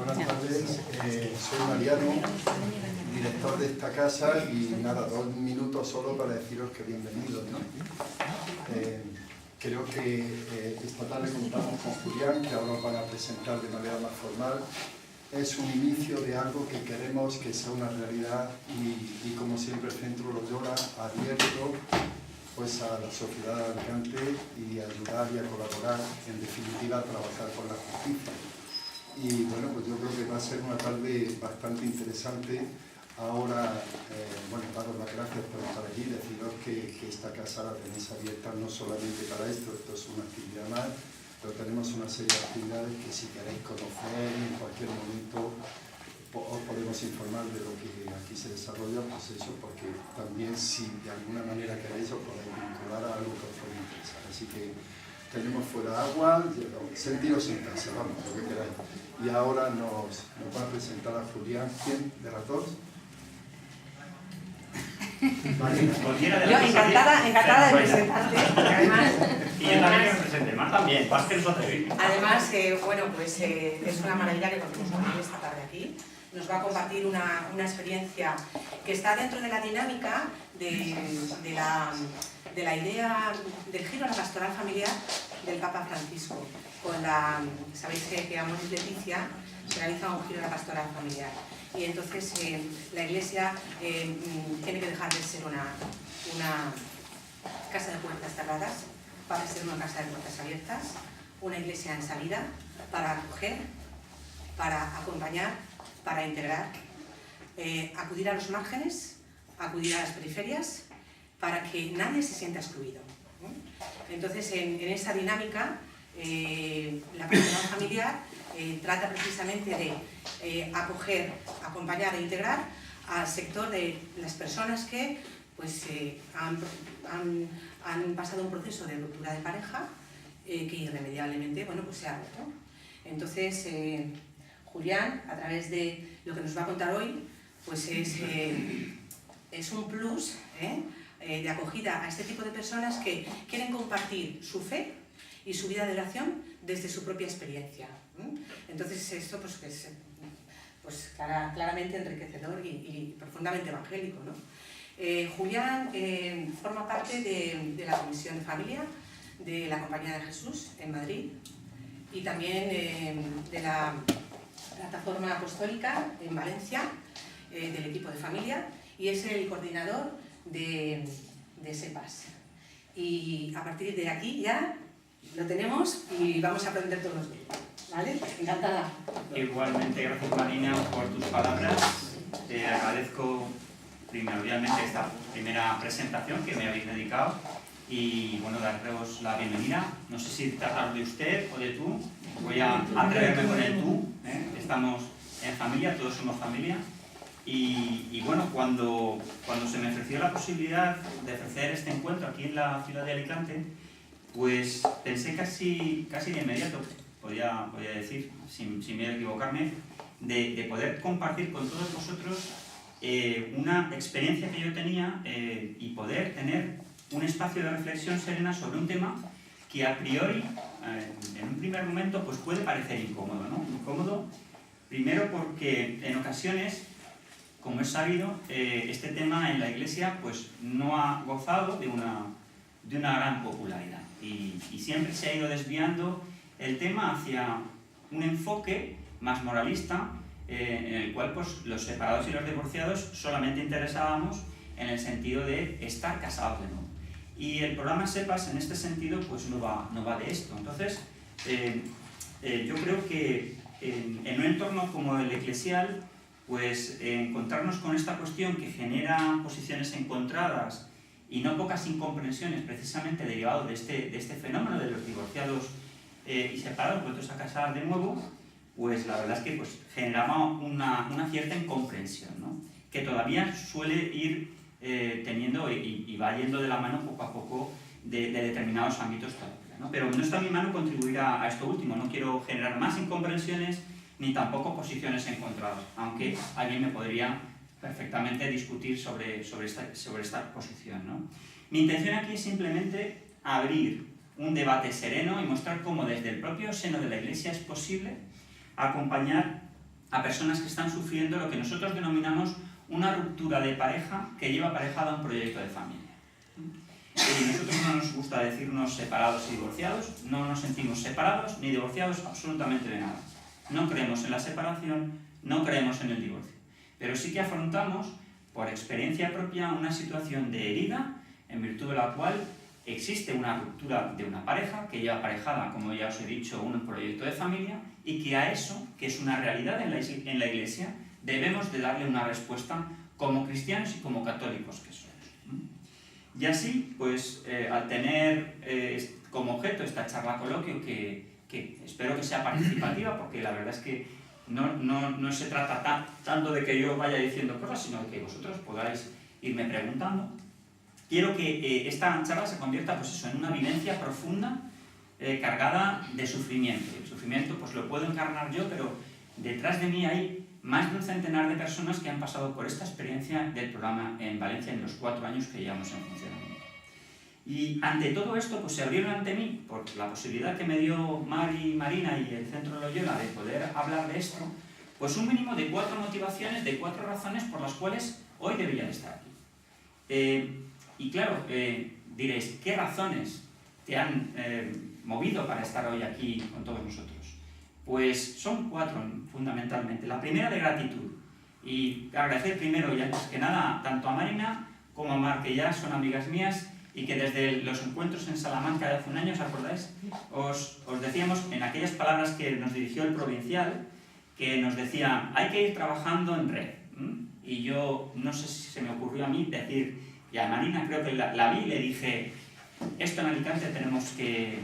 Buenas tardes, soy Mariano, director de esta casa, y nada, 2 minutos solo para deciros que bienvenidos, ¿no? Creo que esta tarde contamos con Julián, que ahora os van a presentar de manera más formal. Es un inicio de algo que queremos que sea una realidad y como siempre el Centro Loyola abierto pues a la sociedad de Alicante y ayudar y a colaborar, en definitiva, a trabajar con la justicia. Y bueno, pues yo creo que va a ser una tarde bastante interesante. Ahora, bueno, daros las gracias por estar aquí, deciros que esta casa la tenéis abierta no solamente para esto es una actividad más, pero tenemos una serie de actividades que si queréis conocer en cualquier momento os podemos informar de lo que aquí se desarrolla, pues eso, porque también si de alguna manera queréis os podéis vincular a algo que os puede interesar. Así que tenemos fuera agua, sentiros en casa, vamos, lo que queráis. Y ahora nos va a presentar a Julián. ¿Quién de las dos? Yo encantada de presentarte. Y yo también me presente, más también, más que nosotros. Además, bueno, pues es una maravilla que contemos con él esta tarde aquí. Nos va a compartir una experiencia que está dentro de la dinámica de la idea del giro a la pastoral familiar del Papa Francisco. Sabéis que Amoris Laetitia se realiza un giro a la pastoral familiar. Y entonces la Iglesia tiene que dejar de ser una casa de puertas cerradas para ser una casa de puertas abiertas, una Iglesia en salida para acoger, para acompañar, para integrar, acudir a los márgenes, acudir a las periferias, para que nadie se sienta excluido. Entonces, en esa dinámica, la pastoral familiar trata precisamente de acoger, acompañar e integrar al sector de las personas que pues, han pasado un proceso de ruptura de pareja que irremediablemente bueno, pues se ha roto. Entonces, Julián, a través de lo que nos va a contar hoy, pues es un plus de acogida a este tipo de personas que quieren compartir su fe y su vida de oración desde su propia experiencia. Entonces esto pues, es claramente enriquecedor y profundamente evangélico, ¿no? Julián forma parte de la Comisión de Familia de la Compañía de Jesús en Madrid y también de la Plataforma Apostólica en Valencia, del equipo de familia, y es el coordinador de SEPAS. Y a partir de aquí ya lo tenemos y vamos a aprender todos los días. ¿Vale? Encantada. Igualmente, gracias Marina por tus palabras. Te agradezco primordialmente esta primera presentación que me habéis dedicado y bueno, daros la bienvenida. No sé si tratar de usted o de tú. Voy a atreverme con el tú. Estamos en familia, todos somos familia. Y bueno, cuando se me ofreció la posibilidad de ofrecer este encuentro aquí en la ciudad de Alicante, pues pensé casi de inmediato, podría decir, sin miedo a equivocarme, de poder compartir con todos vosotros una experiencia que yo tenía y poder tener un espacio de reflexión serena sobre un tema que a priori, en un primer momento, pues puede parecer incómodo, ¿no? Incómodo, primero porque en ocasiones, como es sabido, este tema en la Iglesia pues no ha gozado de una gran popularidad y siempre se ha ido desviando el tema hacia un enfoque más moralista en el cual pues, los separados y los divorciados solamente interesábamos en el sentido de estar casados de nuevo. Y el programa SEPAS en este sentido pues, no va de esto. Entonces, yo creo que en un entorno como el eclesial, pues encontrarnos con esta cuestión que genera posiciones encontradas y no pocas incomprensiones precisamente derivado de este fenómeno de los divorciados y separados vueltos a casar de nuevo, pues la verdad es que pues, generaba una cierta incomprensión, ¿no? Que todavía suele ir teniendo y va yendo de la mano poco a poco de determinados ámbitos todavía, ¿no? Pero no está en mi mano contribuir a esto último, no quiero generar más incomprensiones ni tampoco posiciones encontradas, aunque alguien me podría perfectamente discutir sobre esta posición, ¿no? Mi intención aquí es simplemente abrir un debate sereno y mostrar cómo desde el propio seno de la Iglesia es posible acompañar a personas que están sufriendo lo que nosotros denominamos una ruptura de pareja que lleva aparejada un proyecto de familia. Y nosotros no nos gusta decirnos separados y divorciados, no nos sentimos separados ni divorciados absolutamente de nada. No creemos en la separación, no creemos en el divorcio. Pero sí que afrontamos, por experiencia propia, una situación de herida en virtud de la cual existe una ruptura de una pareja que lleva aparejada, como ya os he dicho, un proyecto de familia, y que a eso, que es una realidad en la Iglesia, debemos de darle una respuesta como cristianos y como católicos que somos. Y así, pues, al tener como objeto esta charla coloquio, que espero que sea participativa, porque la verdad es que no se trata tanto de que yo vaya diciendo cosas, sino de que vosotros podáis irme preguntando. Quiero que esta charla se convierta, pues eso, en una vivencia profunda, cargada de sufrimiento. El sufrimiento pues lo puedo encarnar yo, pero detrás de mí hay más de un centenar de personas que han pasado por esta experiencia del programa en Valencia en los 4 años que llevamos en funcionamiento. Y ante todo esto, pues se abrieron ante mí, por la posibilidad que me dio Marina y el Centro Loyola de poder hablar de esto, pues un mínimo de 4 motivaciones, de 4 razones por las cuales hoy deberían estar aquí. Y claro, diréis, ¿qué razones te han movido para estar hoy aquí con todos nosotros? Pues son 4 fundamentalmente. La primera, de gratitud. Y agradecer primero y antes que nada tanto a Marina como a Mar, que ya son amigas mías y que desde los encuentros en Salamanca de hace un año, ¿os acordáis? Os decíamos en aquellas palabras que nos dirigió el provincial, que nos decía, hay que ir trabajando en red. Y yo no sé si se me ocurrió a mí decir, y a Marina creo que la vi y le dije, esto en Alicante tenemos que,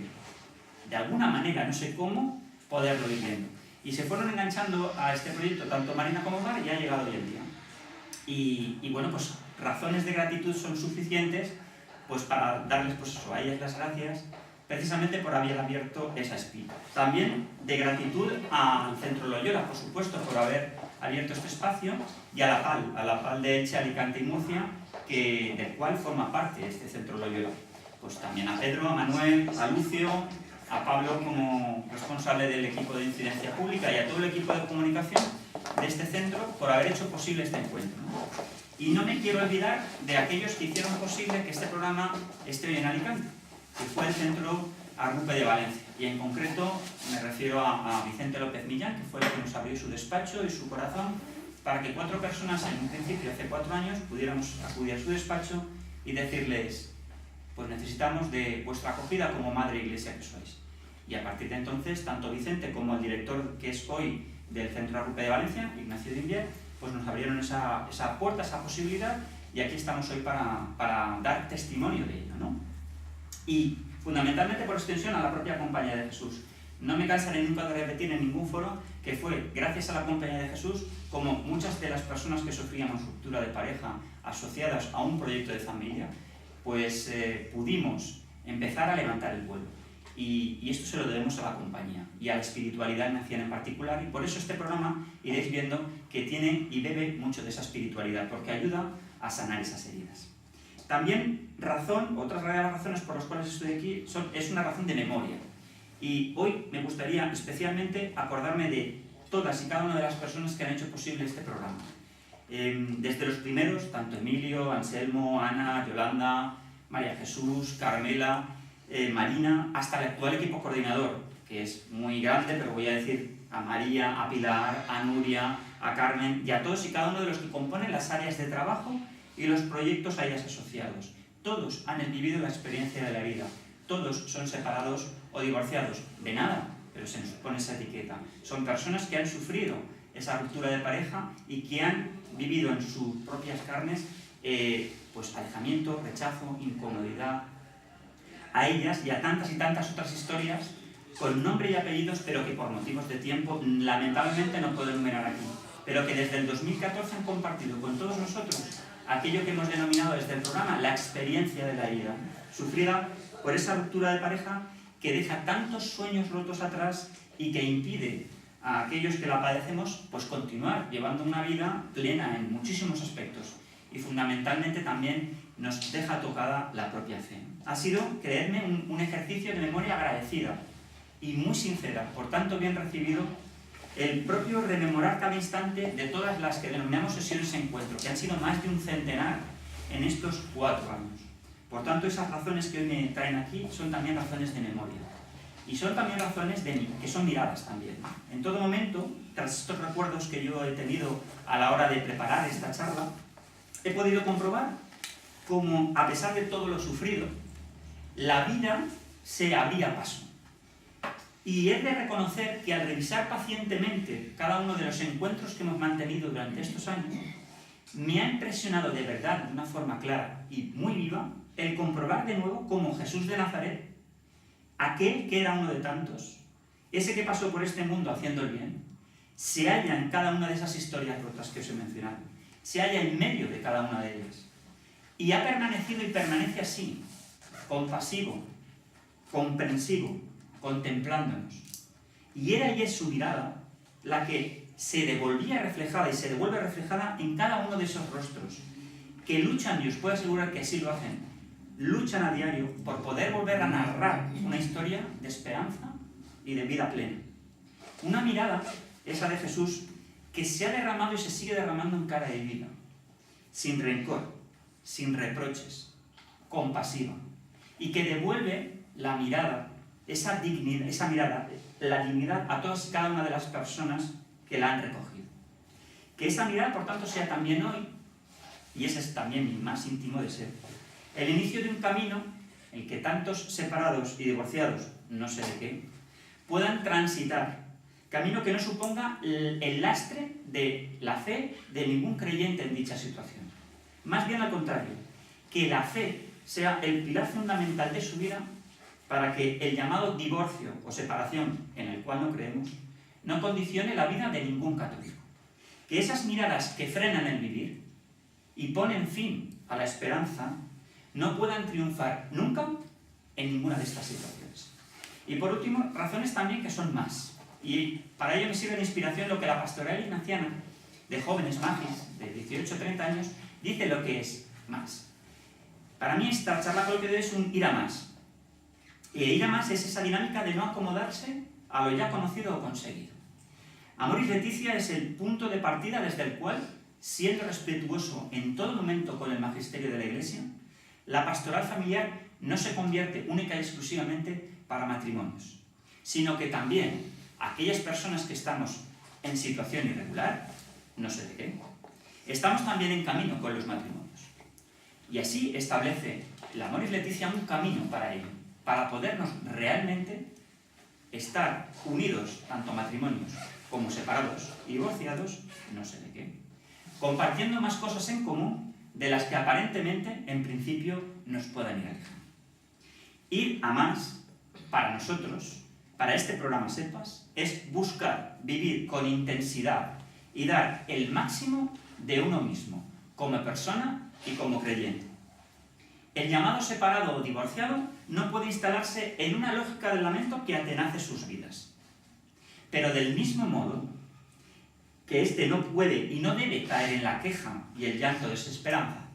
de alguna manera, no sé cómo, poderlo ir viendo. Y se fueron enganchando a este proyecto tanto Marina como Mar y ha llegado hoy en día. Y bueno, pues razones de gratitud son suficientes pues para darles pues eso, a ellas las gracias precisamente por haber abierto esa espina. También de gratitud al Centro Loyola, por supuesto, por haber abierto este espacio, y a la PAL de Elche, Alicante y Murcia, del cual forma parte este Centro Loyola. Pues también a Pedro, a Manuel, a Lucio, a Pablo como responsable del equipo de incidencia pública y a todo el equipo de comunicación de este centro por haber hecho posible este encuentro. Y no me quiero olvidar de aquellos que hicieron posible que este programa esté hoy en Alicante, que fue el Centro Arrupe de Valencia. Y en concreto me refiero a Vicente López Millán, que fue el que nos abrió su despacho y su corazón para que 4 personas, en un principio hace 4 años, pudiéramos acudir a su despacho y decirles, pues necesitamos de vuestra acogida como madre iglesia que sois. Y a partir de entonces, tanto Vicente como el director que es hoy del Centro Arrupe de Valencia, Ignacio Dimbier, pues nos abrieron esa puerta, esa posibilidad, y aquí estamos hoy para dar testimonio de ello, ¿no? Y fundamentalmente por extensión a la propia Compañía de Jesús. No me cansaré nunca de repetir en ningún foro que fue gracias a la Compañía de Jesús como muchas de las personas que sufríamos ruptura de pareja asociadas a un proyecto de familia, pues pudimos empezar a levantar el vuelo. Y esto se lo debemos a la compañía y a la espiritualidad ignaciana en particular, y por eso este programa iréis viendo que tiene y bebe mucho de esa espiritualidad, porque ayuda a sanar esas heridas. También otras de las razones por las cuales estoy aquí es una razón de memoria. Y hoy me gustaría especialmente acordarme de todas y cada una de las personas que han hecho posible este programa. Desde los primeros, tanto Emilio, Anselmo, Ana, Yolanda, María Jesús, Carmela, Marina, hasta el actual equipo coordinador, que es muy grande, pero voy a decir a María, a Pilar, a Nuria, a Carmen y a todos y cada uno de los que componen las áreas de trabajo y los proyectos a ellas asociados. Todos han vivido la experiencia de la vida, todos son separados o divorciados, de nada, pero se nos pone esa etiqueta. Son personas que han sufrido esa ruptura de pareja y que han vivido en sus propias carnes pues alejamiento, rechazo, incomodidad. A ellas y a tantas y tantas otras historias con nombre y apellidos, pero que por motivos de tiempo lamentablemente no puedo enumerar aquí, pero que desde el 2014 han compartido con todos nosotros aquello que hemos denominado desde el programa la experiencia de la herida, sufrida por esa ruptura de pareja que deja tantos sueños rotos atrás y que impide a aquellos que la padecemos pues continuar llevando una vida plena en muchísimos aspectos, y fundamentalmente también nos deja tocada la propia fe. Ha sido, creedme, un ejercicio de memoria agradecida y muy sincera, por tanto bien recibido, el propio rememorar cada instante de todas las que denominamos sesiones de encuentro, que han sido más de un centenar en estos 4 años. Por tanto, esas razones que hoy me traen aquí son también razones de memoria. Y son también razones que son miradas también. En todo momento, tras estos recuerdos que yo he tenido a la hora de preparar esta charla, he podido comprobar cómo, a pesar de todo lo sufrido, la vida se abría paso. Y he de reconocer que al revisar pacientemente cada uno de los encuentros que hemos mantenido durante estos años, me ha impresionado de verdad, de una forma clara y muy viva, el comprobar de nuevo cómo Jesús de Nazaret, aquel que era uno de tantos, ese que pasó por este mundo haciendo el bien, se halla en cada una de esas historias rotas que os he mencionado, se halla en medio de cada una de ellas. Y ha permanecido y permanece así, compasivo, comprensivo, contemplándonos. Y era y es su mirada la que se devolvía reflejada y se devuelve reflejada en cada uno de esos rostros, que luchan, y os puedo asegurar que así lo hacen, luchan a diario por poder volver a narrar una historia de esperanza y de vida plena. Una mirada, esa de Jesús, que se ha derramado y se sigue derramando en cara de vida, sin rencor, sin reproches, compasiva, y que devuelve la mirada, esa mirada, la dignidad a todas y cada una de las personas que la han recogido. Que esa mirada, por tanto, sea también hoy, y ese es también mi más íntimo deseo, el inicio de un camino en que tantos separados y divorciados, no sé de qué, puedan transitar, camino que no suponga el lastre de la fe de ningún creyente en dicha situación. Más bien al contrario, que la fe sea el pilar fundamental de su vida para que el llamado divorcio o separación, en el cual no creemos, no condicione la vida de ningún católico. Que esas miradas que frenan el vivir y ponen fin a la esperanza no puedan triunfar nunca en ninguna de estas situaciones. Y por último, razones también que son más. Y para ello me sirve de inspiración lo que la pastoral ignaciana de jóvenes magis de 18 o 30 años dice lo que es más. Para mí esta charla coloquial es un ir a más. Y ir a más es esa dinámica de no acomodarse a lo ya conocido o conseguido. Amoris Laetitia es el punto de partida desde el cual, siendo respetuoso en todo momento con el magisterio de la Iglesia, la pastoral familiar no se convierte única y exclusivamente para matrimonios, sino que también aquellas personas que estamos en situación irregular, no sé de qué, estamos también en camino con los matrimonios. Y así establece la Amoris Laetitia un camino para ello, para podernos realmente estar unidos, tanto matrimonios como separados y divorciados, no sé de qué, compartiendo más cosas en común de las que aparentemente, en principio, nos puedan ir alejando. Ir a más, para nosotros, para este programa SEPAS, es buscar vivir con intensidad y dar el máximo de uno mismo, como persona y como creyente. El llamado separado o divorciado no puede instalarse en una lógica del lamento que atenace sus vidas. Pero del mismo modo que éste no puede y no debe caer en la queja y el llanto de desesperanza,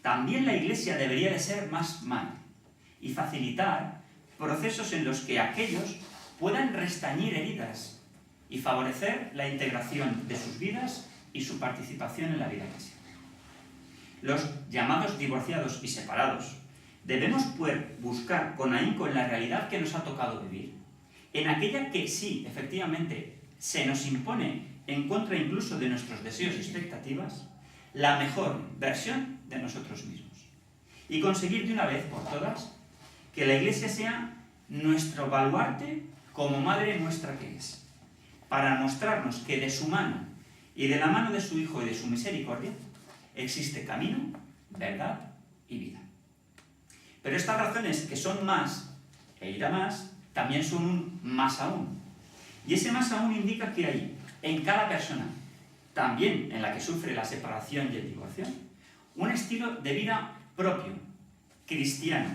también la Iglesia debería de ser más madre y facilitar procesos en los que aquellos puedan restañir heridas y favorecer la integración de sus vidas y su participación en la vida eclesial. Los llamados divorciados y separados debemos poder buscar con ahínco en la realidad que nos ha tocado vivir, en aquella que sí, efectivamente, se nos impone en contra incluso de nuestros deseos y expectativas, la mejor versión de nosotros mismos. Y conseguir de una vez por todas que la Iglesia sea nuestro baluarte como madre nuestra que es, para mostrarnos que de su mano y de la mano de su Hijo y de su misericordia existe camino, verdad y vida. Pero estas razones que son más e ir a más, también son un más aún. Y ese más aún indica que hay en cada persona, también en la que sufre la separación y el divorcio, un estilo de vida propio, cristiano,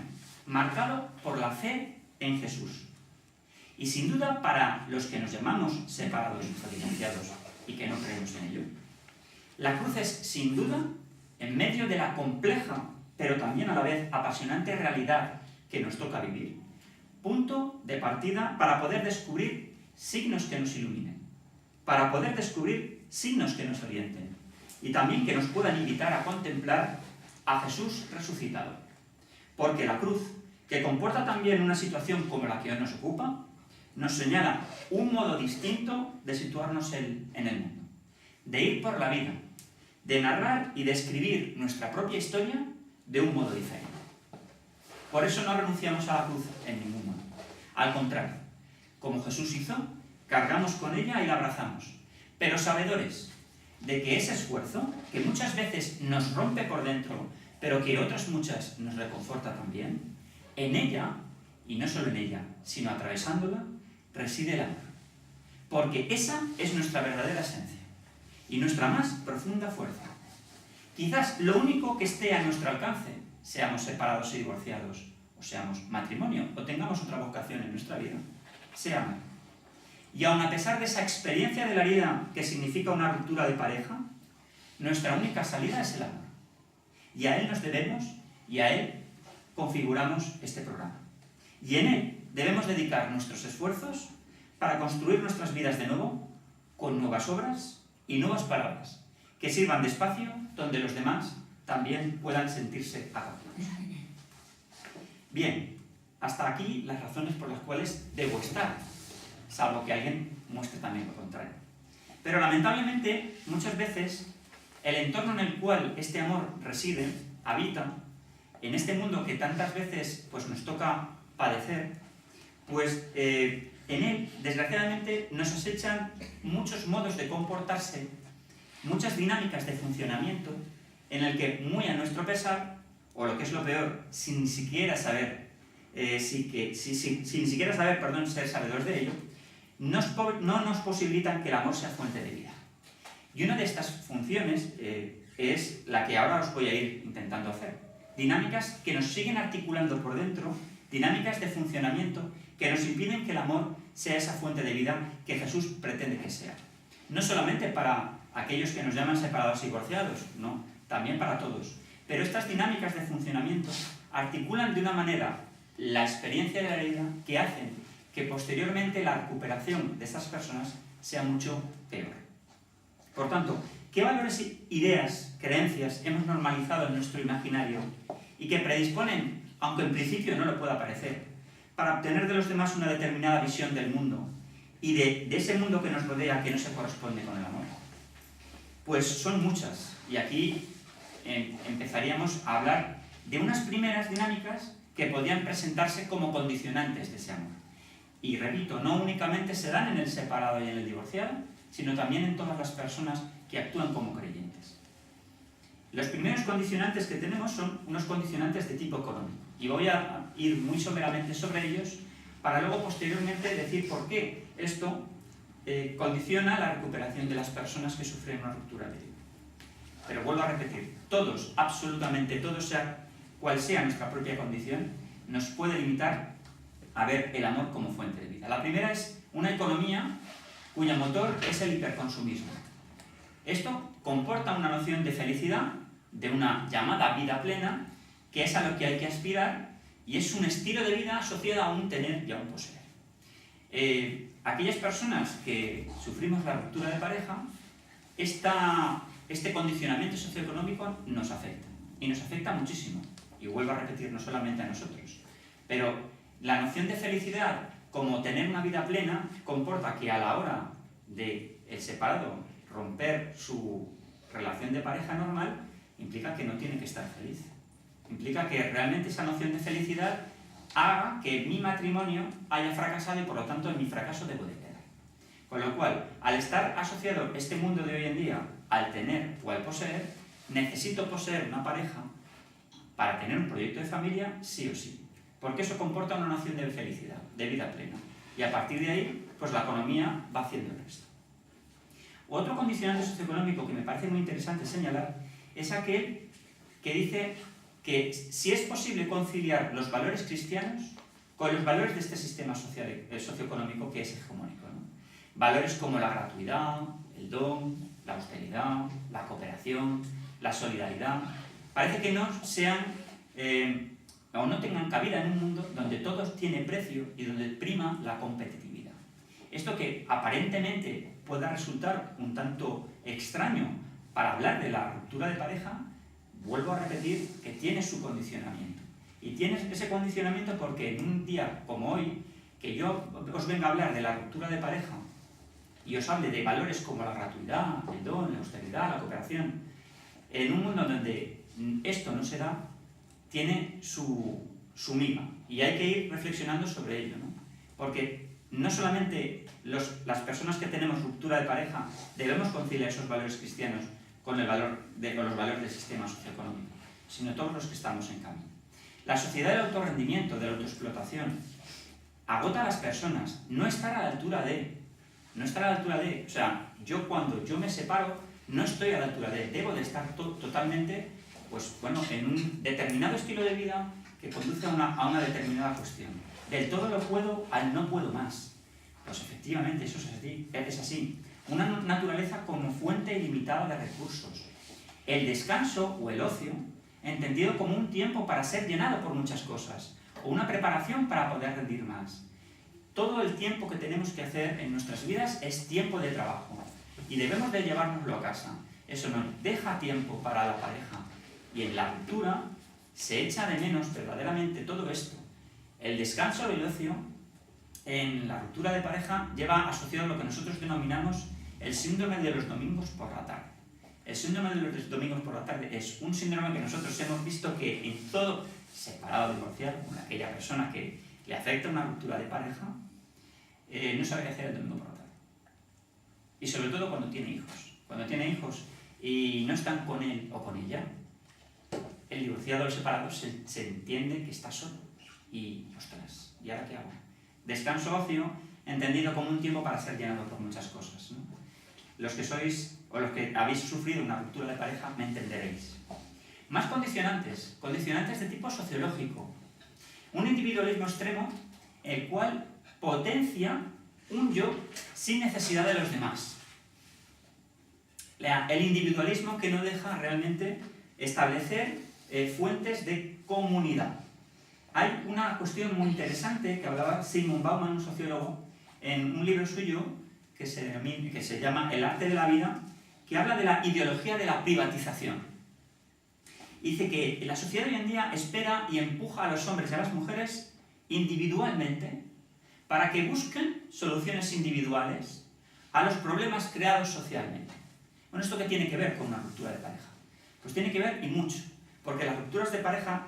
marcado por la fe en Jesús. Y sin duda para los que nos llamamos separados o divorciados y que no creemos en ello, la cruz es sin duda, en medio de la compleja, pero también a la vez apasionante realidad que nos toca vivir, punto de partida para poder descubrir signos que nos iluminen. para poder descubrir signos que nos orienten y también que nos puedan invitar a contemplar a Jesús resucitado. Porque la cruz, que comporta también una situación como la que hoy nos ocupa, nos señala un modo distinto de situarnos en el mundo, de ir por la vida, de narrar y de escribir nuestra propia historia de un modo diferente. Por eso no renunciamos a la cruz en ningún modo. Al contrario, como Jesús hizo, cargamos con ella y la abrazamos, pero sabedores de que ese esfuerzo, que muchas veces nos rompe por dentro, pero que otras muchas nos reconforta también, en ella, y no solo en ella, sino atravesándola, reside el amor. Porque esa es nuestra verdadera esencia y nuestra más profunda fuerza. Quizás lo único que esté a nuestro alcance, seamos separados y divorciados, o seamos matrimonio, o tengamos otra vocación en nuestra vida, sea amar. Y aun a pesar de esa experiencia de la vida que significa una ruptura de pareja, nuestra única salida es el amor. Y a él nos debemos y a él configuramos este programa. Y en él debemos dedicar nuestros esfuerzos para construir nuestras vidas de nuevo con nuevas obras y nuevas palabras que sirvan de espacio donde los demás también puedan sentirse acogidos. Bien, hasta aquí las razones por las cuales debo estar, salvo que alguien muestre también lo contrario. Pero lamentablemente, muchas veces, el entorno en el cual este amor reside, habita, en este mundo que tantas veces pues, nos toca padecer, pues en él, desgraciadamente, nos acechan muchos modos de comportarse, muchas dinámicas de funcionamiento, en el que, muy a nuestro pesar, o lo que es lo peor, sin ni siquiera saber, ser sabedores de ello, no nos posibilitan que el amor sea fuente de vida. Y una de estas funciones es la que ahora os voy a ir intentando hacer. Dinámicas que nos siguen articulando por dentro, dinámicas de funcionamiento que nos impiden que el amor sea esa fuente de vida que Jesús pretende que sea. No solamente para aquellos que nos llaman separados y divorciados, no, también para todos. Pero estas dinámicas de funcionamiento articulan de una manera la experiencia de la vida que hacen que posteriormente la recuperación de estas personas sea mucho peor. Por tanto, ¿qué valores, ideas, creencias hemos normalizado en nuestro imaginario y que predisponen, aunque en principio no lo pueda parecer, para obtener de los demás una determinada visión del mundo y de ese mundo que nos rodea que no se corresponde con el amor? Pues son muchas, y aquí empezaríamos a hablar de unas primeras dinámicas que podían presentarse como condicionantes de ese amor. Y repito, no únicamente se dan en el separado y en el divorciado, sino también en todas las personas que actúan como creyentes. Los primeros condicionantes que tenemos son unos condicionantes de tipo económico, y voy a ir muy someramente sobre ellos para luego posteriormente decir por qué esto condiciona la recuperación de las personas que sufren una ruptura de vida. Pero vuelvo a repetir, todos, absolutamente todos, sea cual sea nuestra propia condición, nos puede limitar a ver el amor como fuente de vida. La primera es una economía cuyo motor es el hiperconsumismo. Esto comporta una noción de felicidad, de una llamada vida plena, que es a lo que hay que aspirar, y es un estilo de vida asociado a un tener y a un poseer. Aquellas personas que sufrimos la ruptura de pareja, este condicionamiento socioeconómico nos afecta, y nos afecta muchísimo. Y vuelvo a repetir, no solamente a nosotros. Pero la noción de felicidad como tener una vida plena comporta que a la hora de el separado romper su relación de pareja normal, implica que no tiene que estar feliz. Implica que realmente esa noción de felicidad haga que mi matrimonio haya fracasado y por lo tanto en mi fracaso debo de quedar. Con lo cual, al estar asociado este mundo de hoy en día al tener o al poseer, necesito poseer una pareja para tener un proyecto de familia sí o sí. Porque eso comporta una noción de felicidad, de vida plena. Y a partir de ahí, pues la economía va haciendo el resto. Otro condicionante socioeconómico que me parece muy interesante señalar es aquel que dice que si es posible conciliar los valores cristianos con los valores de este sistema socioeconómico que es hegemónico, ¿no? Valores como la gratuidad, el don, la austeridad, la cooperación, la solidaridad, parece que no sean o no tengan cabida en un mundo donde todo tiene precio y donde prima la competitividad. Esto que aparentemente pueda resultar un tanto extraño para hablar de la ruptura de pareja, vuelvo a repetir que tiene su condicionamiento. Y tiene ese condicionamiento porque en un día como hoy, que yo os venga a hablar de la ruptura de pareja y os hable de valores como la gratuidad, el don, la austeridad, la cooperación, en un mundo donde esto no se da, tiene su miga. Y hay que ir reflexionando sobre ello, ¿no? Porque no solamente las personas que tenemos ruptura de pareja debemos conciliar esos valores cristianos con los valores del sistema socioeconómico, sino todos los que estamos en camino. La sociedad del autorrendimiento, de la autoexplotación, agota a las personas, no estar a la altura de. O sea, yo cuando yo me separo, no estoy a la altura de. Debo de estar totalmente, pues bueno, en un determinado estilo de vida que conduce a una determinada cuestión. Del todo lo puedo al no puedo más. Pues efectivamente, eso es así. Una naturaleza como fuente ilimitada de recursos. El descanso o el ocio, entendido como un tiempo para ser llenado por muchas cosas, o una preparación para poder rendir más. Todo el tiempo que tenemos que hacer en nuestras vidas es tiempo de trabajo, y debemos de llevárnoslo a casa. Eso nos deja tiempo para la pareja, y en la ruptura se echa de menos verdaderamente todo esto. El descanso y el ocio, en la ruptura de pareja, lleva asociado lo que nosotros denominamos el síndrome de los domingos por la tarde. El síndrome de los domingos por la tarde es un síndrome que nosotros hemos visto que en todo separado, divorciado, con aquella persona que le afecta una ruptura de pareja, no sabe qué hacer el domingo por la tarde. Y sobre todo cuando tiene hijos. Cuando tiene hijos y no están con él o con ella, el divorciado o el separado se entiende que está solo. Y, ostras, ¿y ahora qué hago? Descanso, ocio, entendido como un tiempo para ser llenado por muchas cosas, ¿no? Los que sois, o los que habéis sufrido una ruptura de pareja, me entenderéis. Más condicionantes de tipo sociológico. Un individualismo extremo, el cual potencia un yo sin necesidad de los demás. El individualismo que no deja realmente establecer fuentes de comunidad. Hay una cuestión muy interesante que hablaba Zygmunt Bauman, un sociólogo, en un libro suyo que se llama El arte de la vida, que habla de la ideología de la privatización. Dice que la sociedad de hoy en día espera y empuja a los hombres y a las mujeres individualmente para que busquen soluciones individuales a los problemas creados socialmente. Bueno, ¿esto qué tiene que ver con una ruptura de pareja? Pues tiene que ver y mucho, porque las rupturas de pareja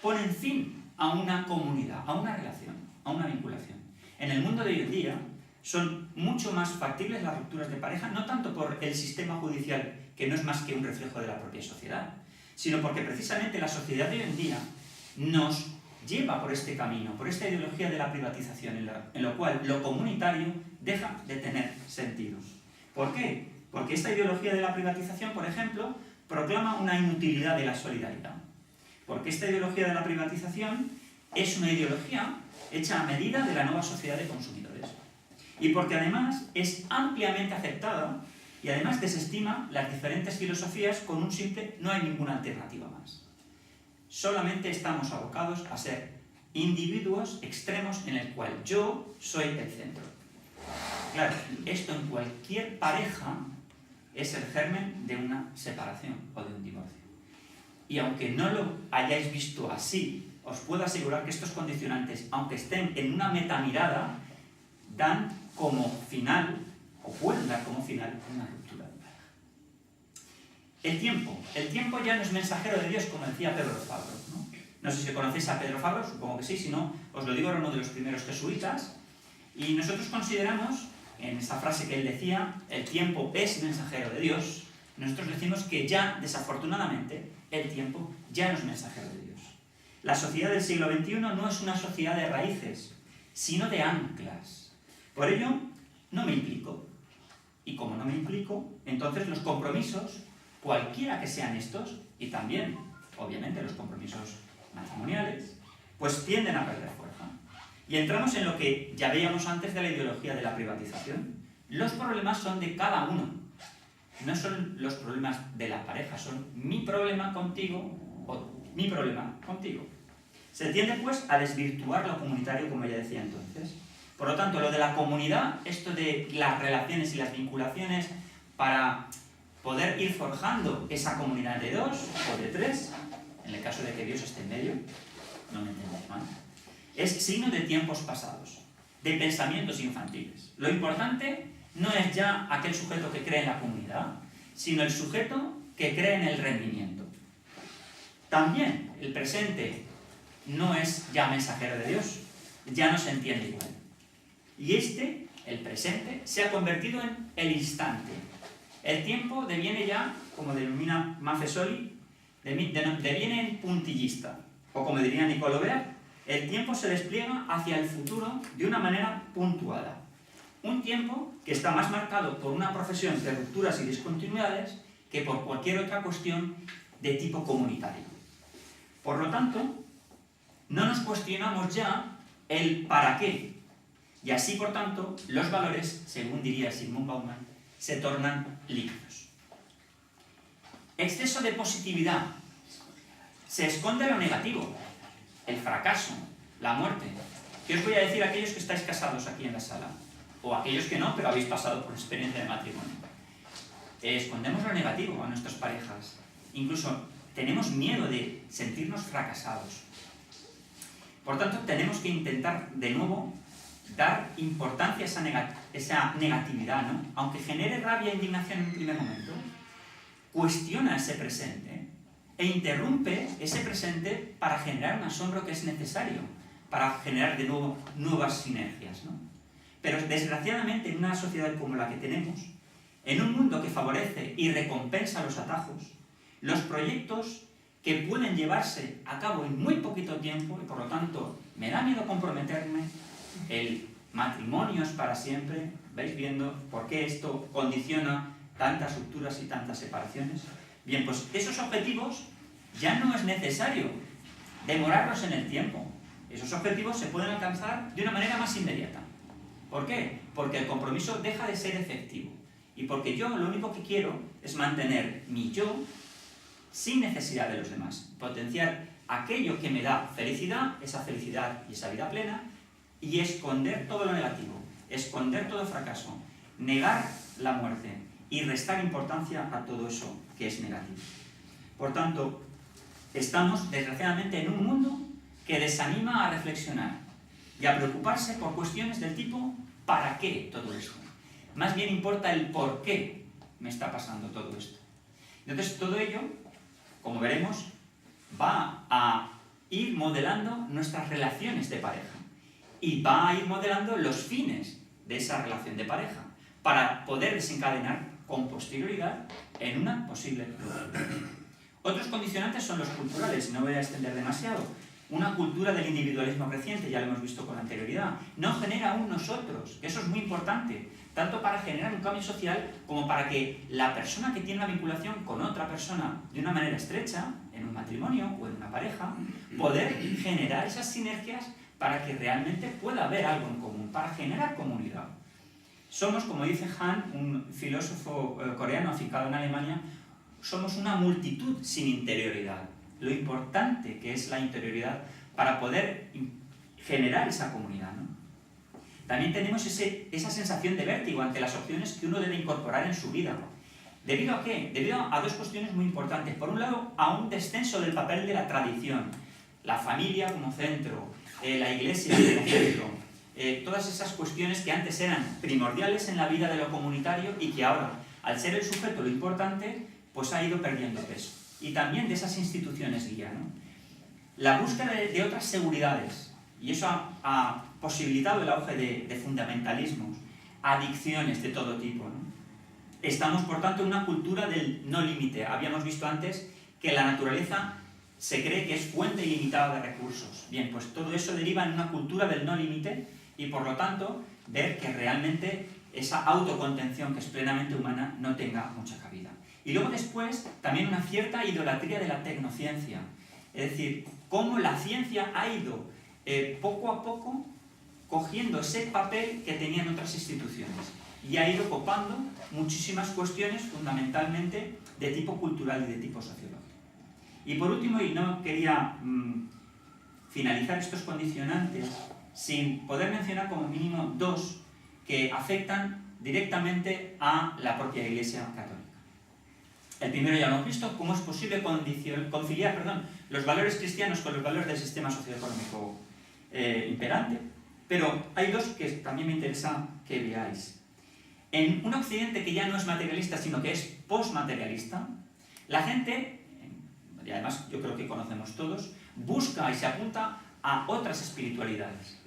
ponen fin a una comunidad, a una relación, a una vinculación. En el mundo de hoy en día son mucho más factibles las rupturas de pareja, no tanto por el sistema judicial, que no es más que un reflejo de la propia sociedad, sino porque precisamente la sociedad de hoy en día nos lleva por este camino, por esta ideología de la privatización, en lo cual lo comunitario deja de tener sentido. ¿Por qué? Porque esta ideología de la privatización, por ejemplo, proclama una inutilidad de la solidaridad. Porque esta ideología de la privatización es una ideología hecha a medida de la nueva sociedad de consumidores. Y porque además es ampliamente aceptada y además desestima las diferentes filosofías con un simple no hay ninguna alternativa más. Solamente estamos abocados a ser individuos extremos en el cual yo soy el centro. Claro, esto en cualquier pareja es el germen de una separación o de un divorcio. Y aunque no lo hayáis visto así, os puedo asegurar que estos condicionantes, aunque estén en una metamirada, dan como final, o pueden dar como final, una ruptura de pareja. El tiempo ya no es mensajero de Dios, como decía Pedro Fabro, ¿no? No sé si conocéis a Pedro Fabro, supongo que sí, si no, os lo digo, era uno de los primeros jesuitas, y nosotros consideramos, en esta frase que él decía, el tiempo es mensajero de Dios, nosotros decimos que ya, desafortunadamente, el tiempo ya no es mensajero de Dios. La sociedad del siglo XXI no es una sociedad de raíces, sino de anclas. Por ello, no me implico. Y como no me implico, entonces los compromisos, cualquiera que sean estos, y también, obviamente, los compromisos matrimoniales, pues tienden a perder fuerza. Y entramos en lo que ya veíamos antes de la ideología de la privatización. Los problemas son de cada uno. No son los problemas de la pareja, son mi problema contigo o mi problema contigo. Se tiende, pues, a desvirtuar lo comunitario, como ya decía entonces. Por lo tanto, lo de la comunidad, esto de las relaciones y las vinculaciones para poder ir forjando esa comunidad de 2 o de 3, en el caso de que Dios esté en medio, no me entendáis mal, es signo de tiempos pasados, de pensamientos infantiles. Lo importante no es ya aquel sujeto que cree en la comunidad, sino el sujeto que cree en el rendimiento. También el presente no es ya mensajero de Dios, ya no se entiende igual. Y el presente, se ha convertido en el instante. El tiempo deviene ya, como denomina Maffesoli, deviene puntillista. O como diría Nicolo Beer, el tiempo se despliega hacia el futuro de una manera puntuada. Un tiempo que está más marcado por una profesión de rupturas y discontinuidades que por cualquier otra cuestión de tipo comunitario. Por lo tanto, no nos cuestionamos ya el para qué. Y así, por tanto, los valores, según diría Zygmunt Bauman, se tornan líquidos. Exceso de positividad. Se esconde lo negativo, el fracaso, la muerte. ¿Qué os voy a decir a aquellos que estáis casados aquí en la sala? O aquellos que no, pero habéis pasado por experiencia de matrimonio. Escondemos lo negativo a nuestras parejas. Incluso tenemos miedo de sentirnos fracasados. Por tanto, tenemos que intentar de nuevo dar importancia a esa negatividad, ¿no? Aunque genere rabia e indignación en un primer momento, cuestiona ese presente e interrumpe ese presente para generar un asombro que es necesario, para generar de nuevo nuevas sinergias, ¿no? Pero desgraciadamente en una sociedad como la que tenemos, en un mundo que favorece y recompensa los atajos, los proyectos que pueden llevarse a cabo en muy poquito tiempo, y por lo tanto me da miedo comprometerme, el matrimonio es para siempre, ¿veis viendo por qué esto condiciona tantas rupturas y tantas separaciones? Bien, pues esos objetivos ya no es necesario demorarlos en el tiempo. Esos objetivos se pueden alcanzar de una manera más inmediata. ¿Por qué? Porque el compromiso deja de ser efectivo. Y porque yo lo único que quiero es mantener mi yo sin necesidad de los demás. Potenciar aquello que me da felicidad, esa felicidad y esa vida plena, y esconder todo lo negativo, esconder todo fracaso, negar la muerte y restar importancia a todo eso que es negativo. Por tanto, estamos desgraciadamente en un mundo que desanima a reflexionar y a preocuparse por cuestiones del tipo ¿para qué todo esto? Más bien importa el por qué me está pasando todo esto. Entonces todo ello, como veremos, va a ir modelando nuestras relaciones de pareja y va a ir modelando los fines de esa relación de pareja para poder desencadenar con posterioridad en una posible ruptura. Otros condicionantes son los culturales, no voy a extender demasiado. Una cultura del individualismo creciente, ya lo hemos visto con anterioridad, no genera un nosotros, que eso es muy importante, tanto para generar un cambio social como para que la persona que tiene una vinculación con otra persona de una manera estrecha, en un matrimonio o en una pareja, poder generar esas sinergias para que realmente pueda haber algo en común, para generar comunidad. Somos, como dice Han, un filósofo coreano afincado en Alemania, somos una multitud sin interioridad. Lo importante que es la interioridad para poder generar esa comunidad, ¿no? También tenemos esa sensación de vértigo ante las opciones que uno debe incorporar en su vida. ¿Debido a qué? Debido a dos cuestiones muy importantes. Por un lado, a un descenso del papel de la tradición, la familia como centro, la iglesia como centro, todas esas cuestiones que antes eran primordiales en la vida de lo comunitario y que ahora, al ser el sujeto lo importante, pues ha ido perdiendo peso. Y también de esas instituciones guía, ¿no? La búsqueda de otras seguridades, y eso ha posibilitado el auge de fundamentalismos, adicciones de todo tipo, ¿no? Estamos, por tanto, en una cultura del no límite. Habíamos visto antes que la naturaleza se cree que es fuente ilimitada de recursos. Bien, pues todo eso deriva en una cultura del no límite y, por lo tanto, ver que realmente esa autocontención que es plenamente humana no tenga mucha cabida. Y luego después, también una cierta idolatría de la tecnociencia. Es decir, cómo la ciencia ha ido poco a poco cogiendo ese papel que tenían otras instituciones y ha ido copando muchísimas cuestiones fundamentalmente de tipo cultural y de tipo sociológico. Y por último, y no quería finalizar estos condicionantes sin poder mencionar como mínimo dos que afectan directamente a la propia Iglesia católica. El primero ya lo hemos visto, cómo es posible conciliar los valores cristianos con los valores del sistema socioeconómico imperante. Pero hay dos que también me interesa que veáis. En un occidente que ya no es materialista, sino que es postmaterialista, la gente, y además yo creo que conocemos todos, busca y se apunta a otras espiritualidades.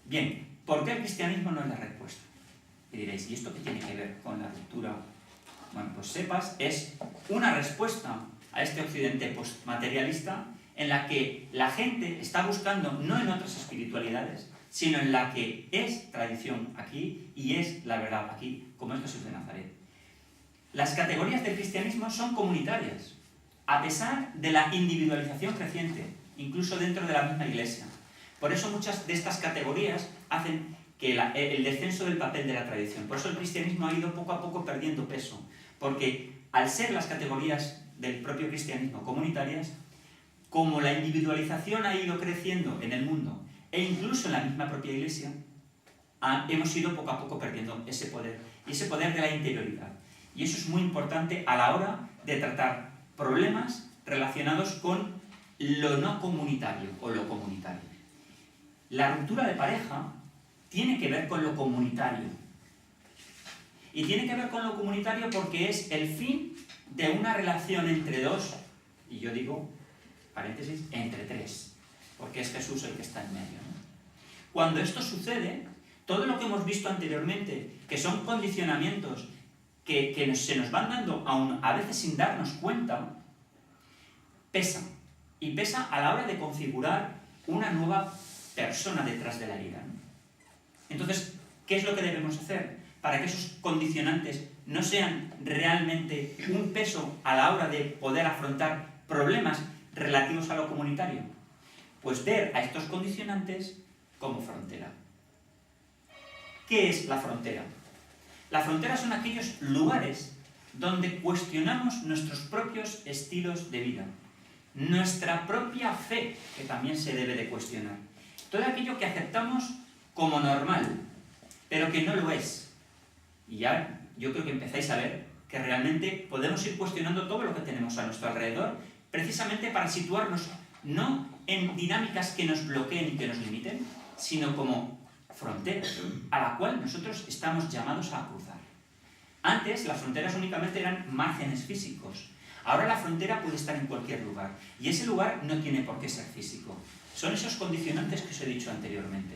Bien, ¿por qué el cristianismo no es la respuesta? Y diréis, ¿y esto qué tiene que ver con la ruptura? Bueno, pues sepas, es una respuesta a este occidente postmaterialista en la que la gente está buscando no en otras espiritualidades, sino en la que es tradición aquí y es la verdad aquí, como es Jesús de Nazaret. Las categorías del cristianismo son comunitarias, a pesar de la individualización creciente, incluso dentro de la misma Iglesia. Por eso muchas de estas categorías hacen que el descenso del papel de la tradición. Por eso el cristianismo ha ido poco a poco perdiendo peso, porque al ser las categorías del propio cristianismo comunitarias, como la individualización ha ido creciendo en el mundo, e incluso en la misma propia Iglesia, hemos ido poco a poco perdiendo ese poder, y ese poder de la interioridad. Y eso es muy importante a la hora de tratar problemas relacionados con lo no comunitario o lo comunitario. La ruptura de pareja tiene que ver con lo comunitario. Y tiene que ver con lo comunitario porque es el fin de una relación entre dos, y yo digo, paréntesis, entre tres. Porque es Jesús el que está en medio, ¿no? Cuando esto sucede, todo lo que hemos visto anteriormente, que son condicionamientos que se nos van dando, aún a veces sin darnos cuenta, pesa. Y pesa a la hora de configurar una nueva persona detrás de la herida, ¿no? Entonces, ¿qué es lo que debemos hacer para que esos condicionantes no sean realmente un peso a la hora de poder afrontar problemas relativos a lo comunitario? Pues ver a estos condicionantes como frontera. ¿Qué es la frontera? La frontera son aquellos lugares donde cuestionamos nuestros propios estilos de vida, nuestra propia fe, que también se debe de cuestionar. Todo aquello que aceptamos como normal, pero que no lo es. Y ya yo creo que empezáis a ver que realmente podemos ir cuestionando todo lo que tenemos a nuestro alrededor, precisamente para situarnos no en dinámicas que nos bloqueen y que nos limiten, sino como fronteras a la cual nosotros estamos llamados a cruzar. Antes las fronteras únicamente eran márgenes físicos. Ahora la frontera puede estar en cualquier lugar. Y ese lugar no tiene por qué ser físico. Son esos condicionantes que os he dicho anteriormente.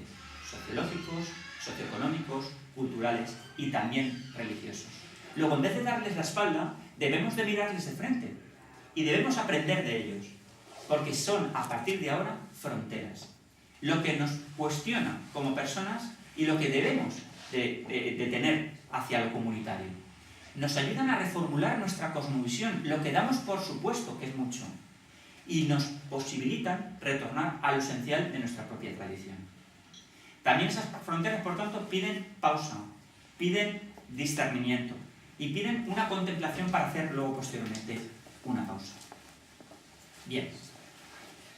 Sociológicos, socioeconómicos, culturales y también religiosos. Luego, en vez de darles la espalda, debemos de mirarles de frente. Y debemos aprender de ellos. Porque son, a partir de ahora, fronteras. Lo que nos cuestiona como personas y lo que debemos de tener hacia lo comunitario. Nos ayudan a reformular nuestra cosmovisión, lo que damos por supuesto que es mucho. Y nos posibilitan retornar a lo esencial de nuestra propia tradición. También esas fronteras, por tanto, piden pausa, piden discernimiento y piden una contemplación para hacer luego posteriormente una pausa. Bien.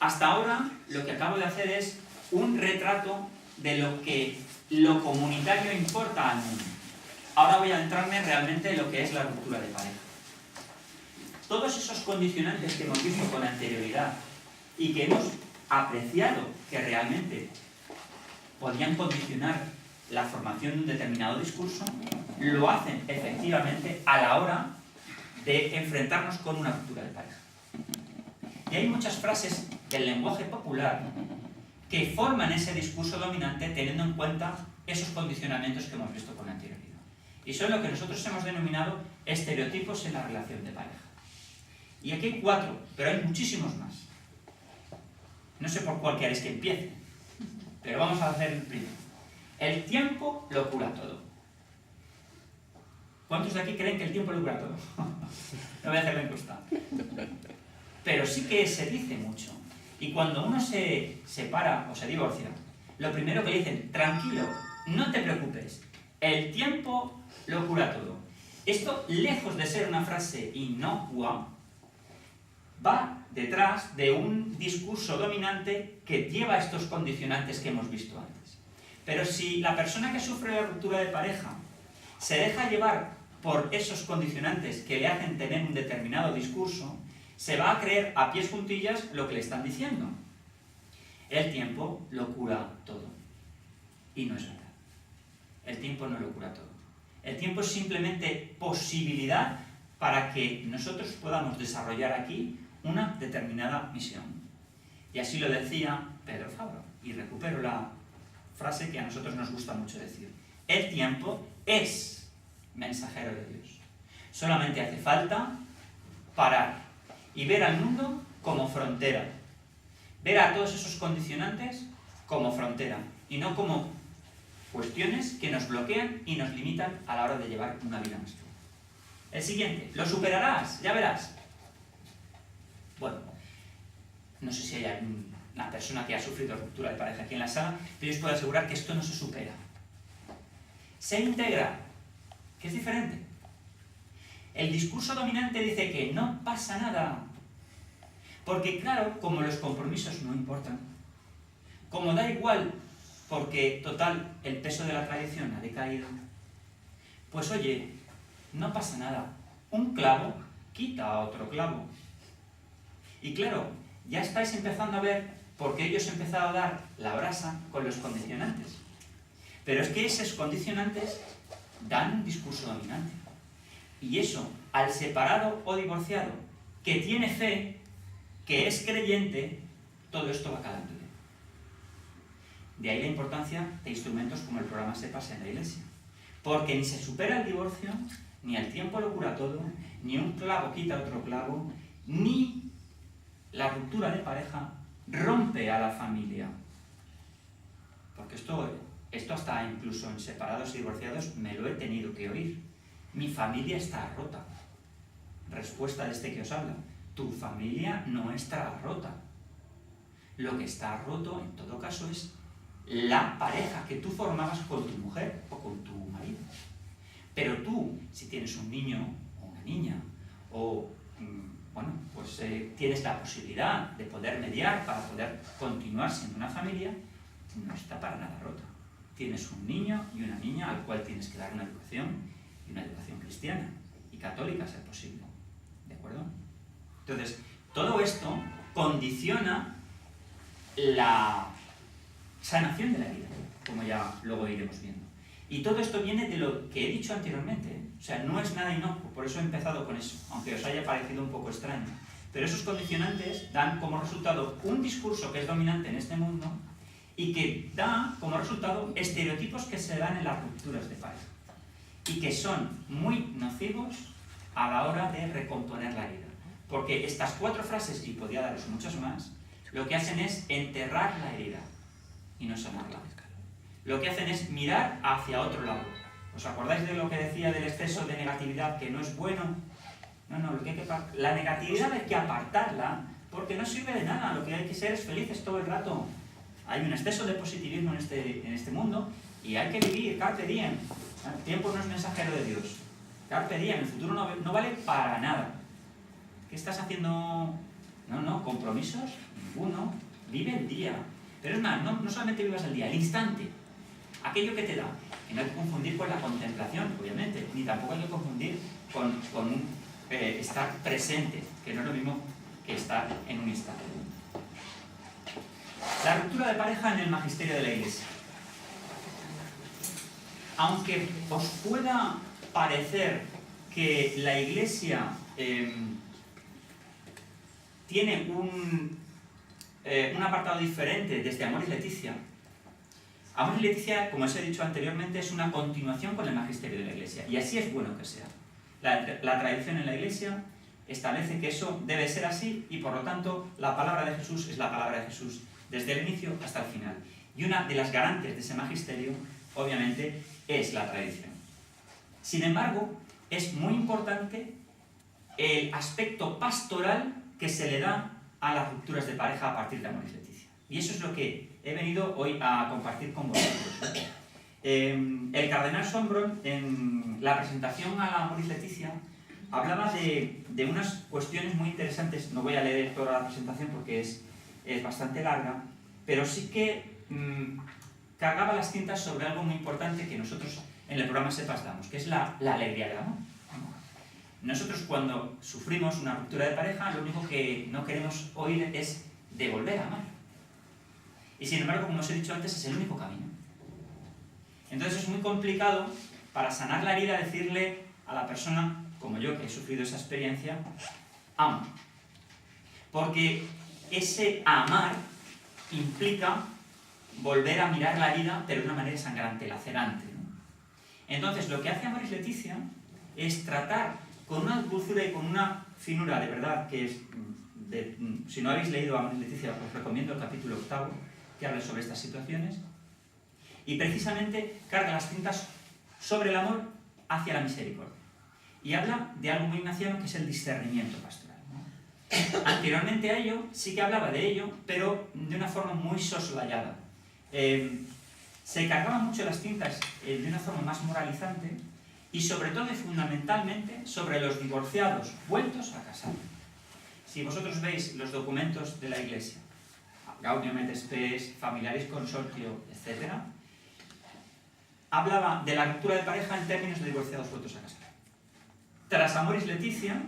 Hasta ahora lo que acabo de hacer es un retrato de lo que lo comunitario importa al mundo. Ahora voy a entrarme realmente en lo que es la ruptura de pareja. Todos esos condicionantes que hemos visto con anterioridad y que hemos apreciado que realmente podían condicionar la formación de un determinado discurso, lo hacen efectivamente a la hora de enfrentarnos con una ruptura de pareja. Y hay muchas frases del lenguaje popular que forman ese discurso dominante teniendo en cuenta esos condicionamientos que hemos visto con anterioridad. Y son lo que nosotros hemos denominado estereotipos en la relación de pareja. Y aquí hay 4, pero hay muchísimos más. No sé por cuál queréis que empiece, pero vamos a hacer el primero. El tiempo lo cura todo. ¿Cuántos de aquí creen que el tiempo lo cura todo? No voy a hacer la encuesta. Pero sí que se dice mucho. Y cuando uno se separa o se divorcia, lo primero que dicen, tranquilo, no te preocupes, el tiempo lo cura todo. Esto, lejos de ser una frase inocua, va detrás de un discurso dominante que lleva estos condicionantes que hemos visto antes. Pero si la persona que sufre la ruptura de pareja se deja llevar por esos condicionantes que le hacen tener un determinado discurso, se va a creer a pies juntillas lo que le están diciendo. El tiempo lo cura todo. Y no es verdad. El tiempo no lo cura todo. El tiempo es simplemente posibilidad para que nosotros podamos desarrollar aquí una determinada misión. Y así lo decía Pedro Fabro. Y recupero la frase que a nosotros nos gusta mucho decir. El tiempo es mensajero de Dios. Solamente hace falta parar y ver al mundo como frontera. Ver a todos esos condicionantes como frontera y no como cuestiones que nos bloquean y nos limitan a la hora de llevar una vida más feliz. El siguiente, lo superarás, ya verás. Bueno, no sé si hay alguna persona que ha sufrido ruptura de pareja aquí en la sala, pero yo os puedo asegurar que esto no se supera. Se integra, que es diferente. El discurso dominante dice que no pasa nada. Porque claro, como los compromisos no importan, como da igual, porque total, el peso de la tradición ha decaído, pues oye, no pasa nada. Un clavo quita a otro clavo. Y claro, ya estáis empezando a ver por qué ellos han empezado a dar la brasa con los condicionantes. Pero es que esos condicionantes dan un discurso dominante. Y eso, al separado o divorciado, que tiene fe, que es creyente, todo esto va calándole. De ahí la importancia de instrumentos como el programa SEPAS en la Iglesia. Porque ni se supera el divorcio, ni el tiempo lo cura todo, ni un clavo quita otro clavo, ni la ruptura de pareja rompe a la familia. Porque esto hasta incluso en separados y divorciados me lo he tenido que oír. Mi familia está rota. Respuesta de este que os habla. Tu familia no está rota. Lo que está roto, en todo caso, es la pareja que tú formabas con tu mujer o con tu marido. Pero tú, si tienes un niño o una niña, o bueno, pues tienes la posibilidad de poder mediar para poder continuar siendo una familia, no está para nada rota. Tienes un niño y una niña al cual tienes que dar una educación, y una educación cristiana y católica, si es posible. ¿De acuerdo? Entonces, todo esto condiciona la sanación de la vida, como ya luego iremos viendo. Y todo esto viene de lo que he dicho anteriormente, ¿eh? O sea, no es nada inocuo, por eso he empezado con eso, aunque os haya parecido un poco extraño. Pero esos condicionantes dan como resultado un discurso que es dominante en este mundo y que da como resultado estereotipos que se dan en las rupturas de pareja y que son muy nocivos a la hora de recomponer la vida. Porque estas 4 frases, y podría daros muchas más, lo que hacen es enterrar la herida y no sanarla. Lo que hacen es mirar hacia otro lado. ¿Os acordáis de lo que decía del exceso de negatividad, que no es bueno? No, lo que hay que la negatividad hay que apartarla porque no sirve de nada. Lo que hay que ser es felices todo el rato. Hay un exceso de positivismo en este mundo y hay que vivir, carpe diem. El tiempo no es mensajero de Dios. Carpe diem, el futuro no vale para nada. ¿Qué estás haciendo? No, compromisos, ninguno. Vive el día. Pero es más, no solamente vivas el día, el instante. Aquello que te da. Y no hay que confundir con la contemplación, obviamente, ni tampoco hay que confundir con estar presente, que no es lo mismo que estar en un instante. La ruptura de pareja en el magisterio de la Iglesia. Aunque os pueda parecer que la Iglesia tiene un apartado diferente desde Amoris Laetitia, Amoris Laetitia, como os he dicho anteriormente, es una continuación con el magisterio de la Iglesia, y así es bueno que sea. La tradición en la Iglesia establece que eso debe ser así, y por lo tanto la palabra de Jesús es la palabra de Jesús desde el inicio hasta el final. Y una de las garantes de ese magisterio, obviamente, es la tradición. Sin embargo, es muy importante el aspecto pastoral que se le da a las rupturas de pareja a partir de Amoris Laetitia. Y eso es lo que he venido hoy a compartir con vosotros. El cardenal Sombron, en la presentación a la Amoris Laetitia, hablaba de unas cuestiones muy interesantes. No voy a leer toda la presentación porque es bastante larga, pero sí que cargaba las tintas sobre algo muy importante que nosotros en el programa SEPAS damos, que es la alegría del amor. Nosotros cuando sufrimos una ruptura de pareja, lo único que no queremos oír es de volver a amar. Y sin embargo, como os he dicho antes, es el único camino. Entonces es muy complicado para sanar la herida decirle a la persona, como yo que he sufrido esa experiencia, amo. Porque ese amar implica volver a mirar la herida, pero de una manera sangrante, lacerante, ¿no? Entonces, lo que hace Amoris Laetitia es tratar con una dulzura y con una finura, de verdad, que es... si no habéis leído Amoris Laetitia, os recomiendo el capítulo 8, que habla sobre estas situaciones, y precisamente carga las tintas sobre el amor hacia la misericordia. Y habla de algo muy ignaciano, que es el discernimiento pastoral, ¿no? Anteriormente a ello, sí que hablaba de ello, pero de una forma muy soslayada. Se cargaban mucho las tintas de una forma más moralizante y sobre todo y fundamentalmente sobre los divorciados vueltos a casar. Si vosotros veis los documentos de la Iglesia, Gaudium et Spes, Familiaris Consortio, etc., hablaba de la ruptura de pareja en términos de divorciados vueltos a casar. Tras Amoris Laetitia,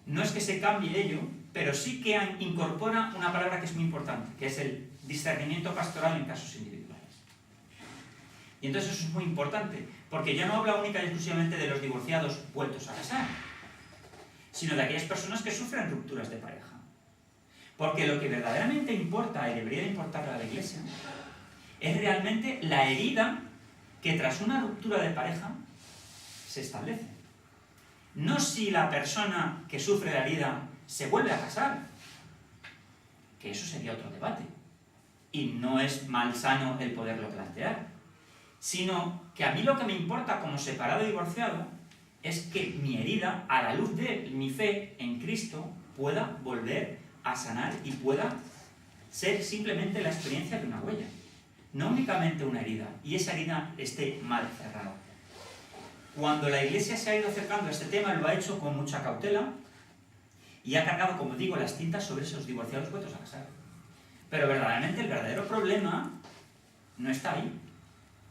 no es que se cambie ello, pero sí que incorpora una palabra que es muy importante, que es el discernimiento pastoral en casos individuales. Y entonces eso es muy importante, porque ya no habla única y exclusivamente de los divorciados vueltos a casar, sino de aquellas personas que sufren rupturas de pareja. Porque lo que verdaderamente importa y debería importarle a la Iglesia es realmente la herida que tras una ruptura de pareja se establece. No si la persona que sufre la herida se vuelve a casar, que eso sería otro debate, y no es malsano el poderlo plantear, sino que a mí lo que me importa como separado y divorciado es que mi herida, a la luz de mi fe en Cristo, pueda volver a sanar y pueda ser simplemente la experiencia de una huella, no únicamente una herida, y esa herida esté mal cerrada. Cuando la Iglesia se ha ido acercando a este tema, lo ha hecho con mucha cautela y ha cargado, como digo, las tintas sobre esos divorciados vueltos a casar. Pero verdaderamente el verdadero problema no está ahí.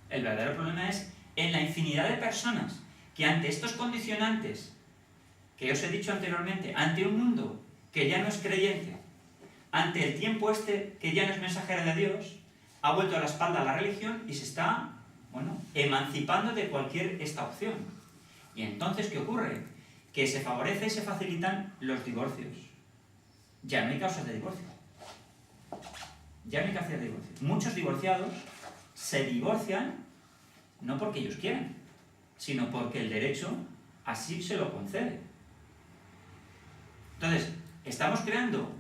El verdadero problema es en la infinidad de personas que ante estos condicionantes que os he dicho anteriormente, ante un mundo que ya no es creyente, ante el tiempo este que ya no es mensajero de Dios, ha vuelto a la espalda a la religión y se está, emancipando de cualquier esta opción. Y entonces, ¿qué ocurre? Que se favorece y se facilitan los divorcios. Ya no hay causas de divorcio. Ya no hay causas de divorcio. Muchos divorciados se divorcian no porque ellos quieran, sino porque el derecho así se lo concede. Entonces, estamos creando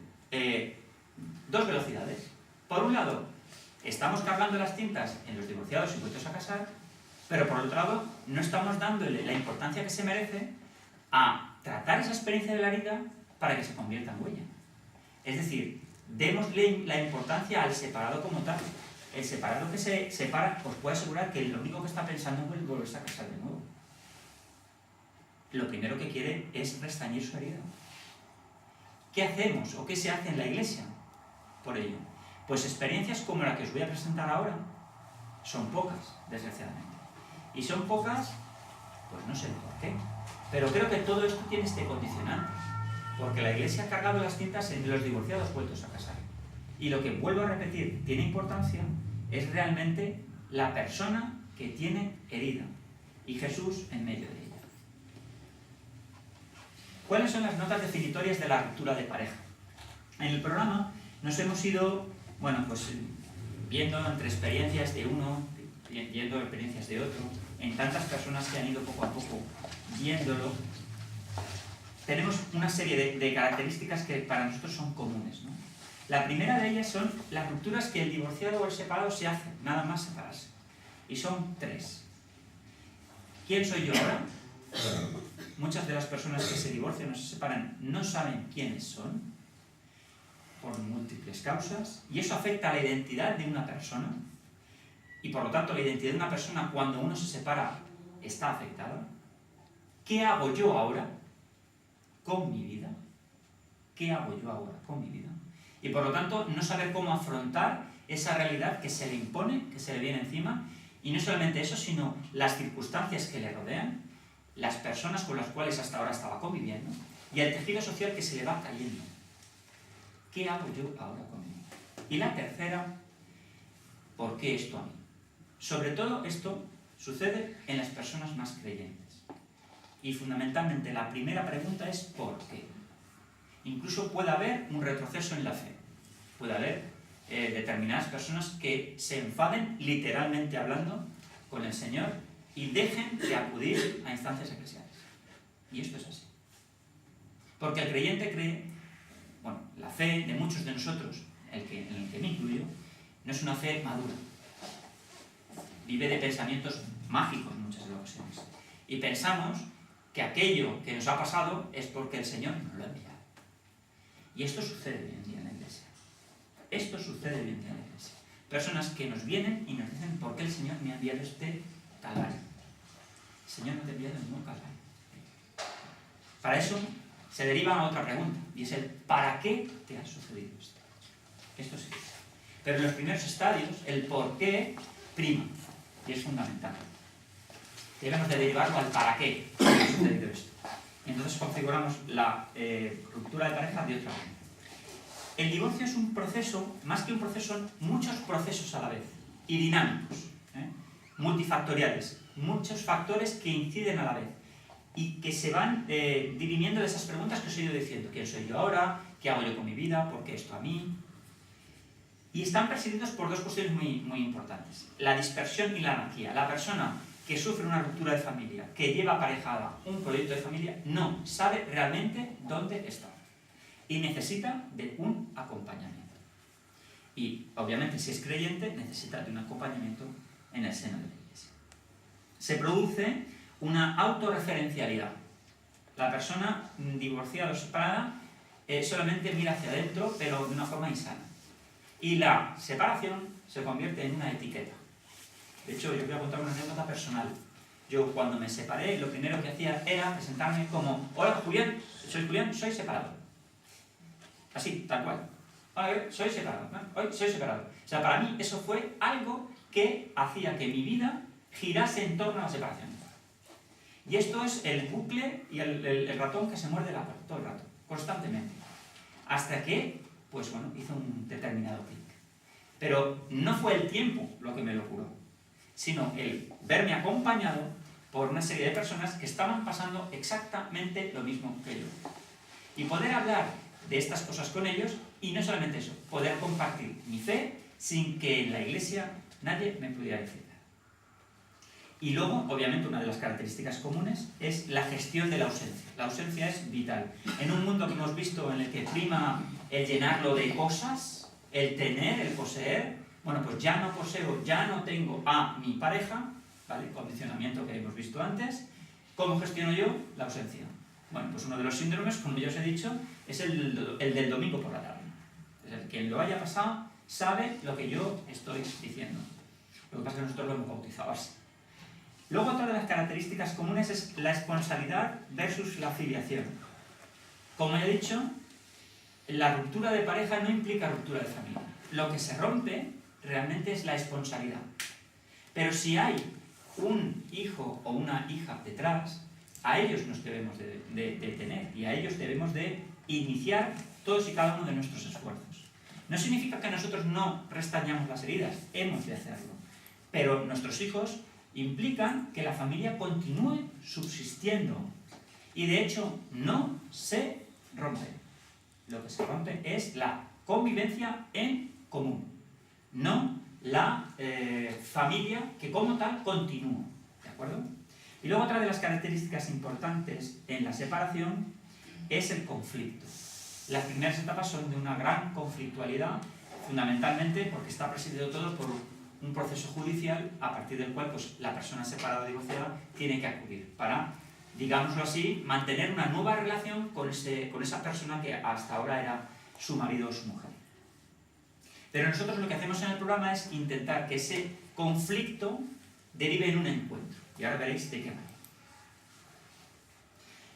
dos velocidades. Por un lado, estamos cargando las tintas en los divorciados y vueltos a casar, pero por otro lado, no estamos dándole la importancia que se merece a tratar esa experiencia de la herida para que se convierta en huella. Es decir, démosle la importancia al separado como tal. El separado que se separa, os puedo asegurar que lo único que está pensando es volverse a casar de nuevo. Lo primero que quiere es restañir su herida. ¿Qué hacemos o qué se hace en la Iglesia por ello? Pues experiencias como la que os voy a presentar ahora son pocas, desgraciadamente. Y son pocas, pues no sé por qué. Pero creo que todo esto tiene este condicionante. Porque la Iglesia ha cargado las tintas en los divorciados vueltos a casar. Y lo que vuelvo a repetir tiene importancia es realmente la persona que tiene herida. Y Jesús en medio de ella. ¿Cuáles son las notas definitorias de la ruptura de pareja? En el programa nos hemos ido, viendo entre experiencias de uno, viendo experiencias de otro, en tantas personas que han ido poco a poco viéndolo. Tenemos una serie de características que para nosotros son comunes, ¿no? La primera de ellas son las rupturas que el divorciado o el separado se hace, nada más separarse. Y son 3. ¿Quién soy yo ahora? Muchas de las personas que se divorcian o se separan no saben quiénes son, por múltiples causas, y eso afecta a la identidad de una persona, y por lo tanto la identidad de una persona cuando uno se separa está afectada. ¿Qué hago yo ahora? con mi vida? ¿Qué hago yo ahora con mi vida? Y por lo tanto, no saber cómo afrontar esa realidad que se le impone, que se le viene encima, y no solamente eso, sino las circunstancias que le rodean, las personas con las cuales hasta ahora estaba conviviendo, y el tejido social que se le va cayendo. ¿Qué hago yo ahora con mi vida? Y la tercera, ¿por qué esto a mí? Sobre todo esto sucede en las personas más creyentes. Y fundamentalmente la primera pregunta es ¿por qué? Incluso puede haber un retroceso en la fe. Puede haber determinadas personas que se enfaden, literalmente hablando, con el Señor y dejen de acudir a instancias eclesiales. Y esto es así. Porque el creyente cree, bueno, la fe de muchos de nosotros, en el que me incluyo, no es una fe madura. Vive de pensamientos mágicos en muchas de las ocasiones. Y pensamos que aquello que nos ha pasado es porque el Señor nos lo ha enviado. Y esto sucede hoy en día en la Iglesia. Esto sucede hoy en día en la Iglesia. Personas que nos vienen y nos dicen ¿por qué el Señor me ha enviado este calvario? El Señor no te ha enviado ningún calvario. Para eso se deriva a otra pregunta, y es el ¿para qué te ha sucedido esto? Esto sí. Pero en los primeros estadios, el por qué prima, y es fundamental. Debemos de derivarlo al para qué te ha sucedido esto. Y entonces configuramos la ruptura de pareja de otra manera. El divorcio es un proceso, más que un proceso, son muchos procesos a la vez, y dinámicos, multifactoriales, muchos factores que inciden a la vez, y que se van dirimiendo de esas preguntas que os he ido diciendo. ¿Quién soy yo ahora? ¿Qué hago yo con mi vida? ¿Por qué esto a mí? Y están presididos por dos cuestiones muy importantes. La dispersión y la anarquía. La persona que sufre una ruptura de familia, que lleva aparejada un proyecto de familia, no sabe realmente dónde está. Y necesita de un acompañamiento. Y, obviamente, si es creyente, necesita de un acompañamiento en el seno de la Iglesia. Se produce una autorreferencialidad. La persona divorciada o separada solamente mira hacia adentro, pero de una forma insana. Y la separación se convierte en una etiqueta. De hecho, yo voy a contar una anécdota personal. Yo, cuando me separé, lo primero que hacía era presentarme como hola, Julián, soy separado. Así, tal cual. Hola, soy separado. Hoy soy separado. O sea, para mí eso fue algo que hacía que mi vida girase en torno a la separación. Y esto es el bucle y el ratón que se muerde la cola todo el rato, constantemente. Hasta que, pues bueno, hizo un determinado clic. Pero no fue el tiempo lo que me lo curó, sino el verme acompañado por una serie de personas que estaban pasando exactamente lo mismo que yo. Y poder hablar de estas cosas con ellos, y no solamente eso, poder compartir mi fe sin que en la Iglesia nadie me pudiera decir nada. Y luego, obviamente, una de las características comunes es la gestión de la ausencia. La ausencia es vital. En un mundo que hemos visto en el que prima el llenarlo de cosas, el tener, el poseer, bueno, pues ya no poseo, ya no tengo a mi pareja, ¿vale? Condicionamiento que hemos visto antes. ¿Cómo gestiono yo la ausencia? Bueno, pues uno de los síndromes, como ya os he dicho, es el del domingo por la tarde. Es decir, quien lo haya pasado sabe lo que yo estoy diciendo. Lo que pasa es que nosotros lo hemos bautizado así. Luego, otra de las características comunes es la esponsalidad versus la filiación. Como he dicho, la ruptura de pareja no implica ruptura de familia. Lo que se rompe realmente es la esponsalidad. Pero si hay un hijo o una hija detrás, a ellos nos debemos de tener y a ellos debemos de iniciar todos y cada uno de nuestros esfuerzos. No significa que nosotros no restañamos las heridas, hemos de hacerlo. Pero nuestros hijos implican que la familia continúe subsistiendo y de hecho no se rompe. Lo que se rompe es la convivencia en común, no la familia que como tal continúa, ¿de acuerdo? Y luego otra de las características importantes en la separación es el conflicto. Las primeras etapas son de una gran conflictualidad, fundamentalmente porque está presidido todo por un proceso judicial a partir del cual pues, la persona separada o divorciada tiene que acudir para, digámoslo así, mantener una nueva relación con esa persona que hasta ahora era su marido o su mujer. Pero nosotros lo que hacemos en el programa es intentar que ese conflicto derive en un encuentro. Y ahora veréis de qué manera.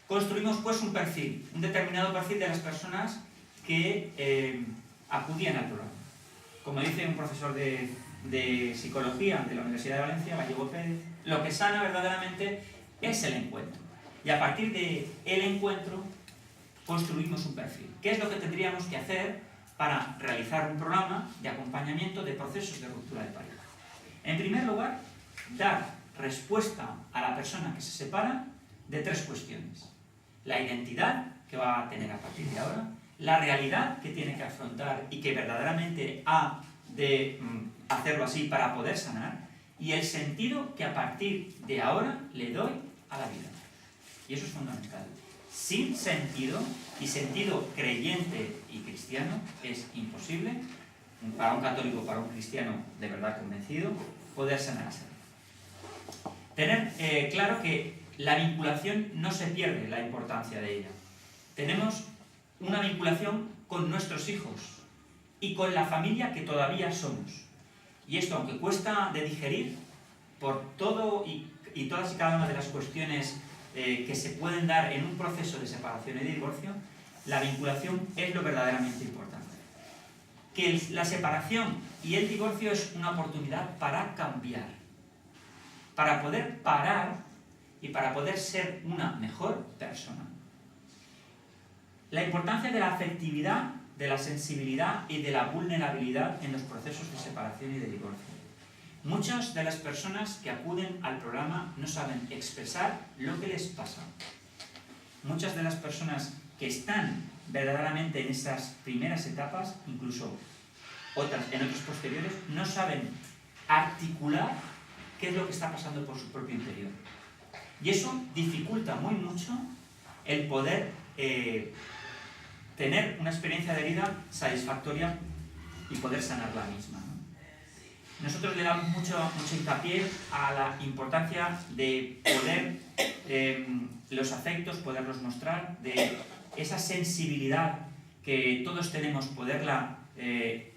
construimos pues un perfil, un determinado perfil de las personas que acudían al programa. Como dice un profesor de psicología de la Universidad de Valencia, Gallego Pérez, lo que sana verdaderamente es el encuentro. Y a partir del encuentro construimos un perfil. ¿Qué es lo que tendríamos que hacer para realizar un programa de acompañamiento de procesos de ruptura de pareja? En primer lugar, dar respuesta a la persona que se separa de 3 cuestiones. La identidad que va a tener a partir de ahora, la realidad que tiene que afrontar y que verdaderamente ha de hacerlo así para poder sanar, y el sentido que a partir de ahora le doy a la vida. Y eso es fundamental. Sin sentido, y sentido creyente y cristiano, es imposible, para un católico, para un cristiano de verdad convencido, poder sanar esa vida. Tener claro que la vinculación no se pierde la importancia de ella. Tenemos una vinculación con nuestros hijos y con la familia que todavía somos. Y esto, aunque cuesta de digerir, por todo y todas y cada una de las cuestiones que se pueden dar en un proceso de separación y de divorcio, la vinculación es lo verdaderamente importante. Que la separación y el divorcio es una oportunidad para cambiar, para poder parar y para poder ser una mejor persona. La importancia de la afectividad, de la sensibilidad y de la vulnerabilidad en los procesos de separación y de divorcio. Muchas de las personas que acuden al programa no saben expresar lo que les pasa. Muchas de las personas que están verdaderamente en esas primeras etapas, incluso otras en otros posteriores, no saben articular qué es lo que está pasando por su propio interior. Y eso dificulta muy mucho el poder tener una experiencia de vida satisfactoria y poder sanar la misma, ¿no? Nosotros le damos mucho hincapié a la importancia de poder los afectos, poderlos mostrar, de esa sensibilidad que todos tenemos, poder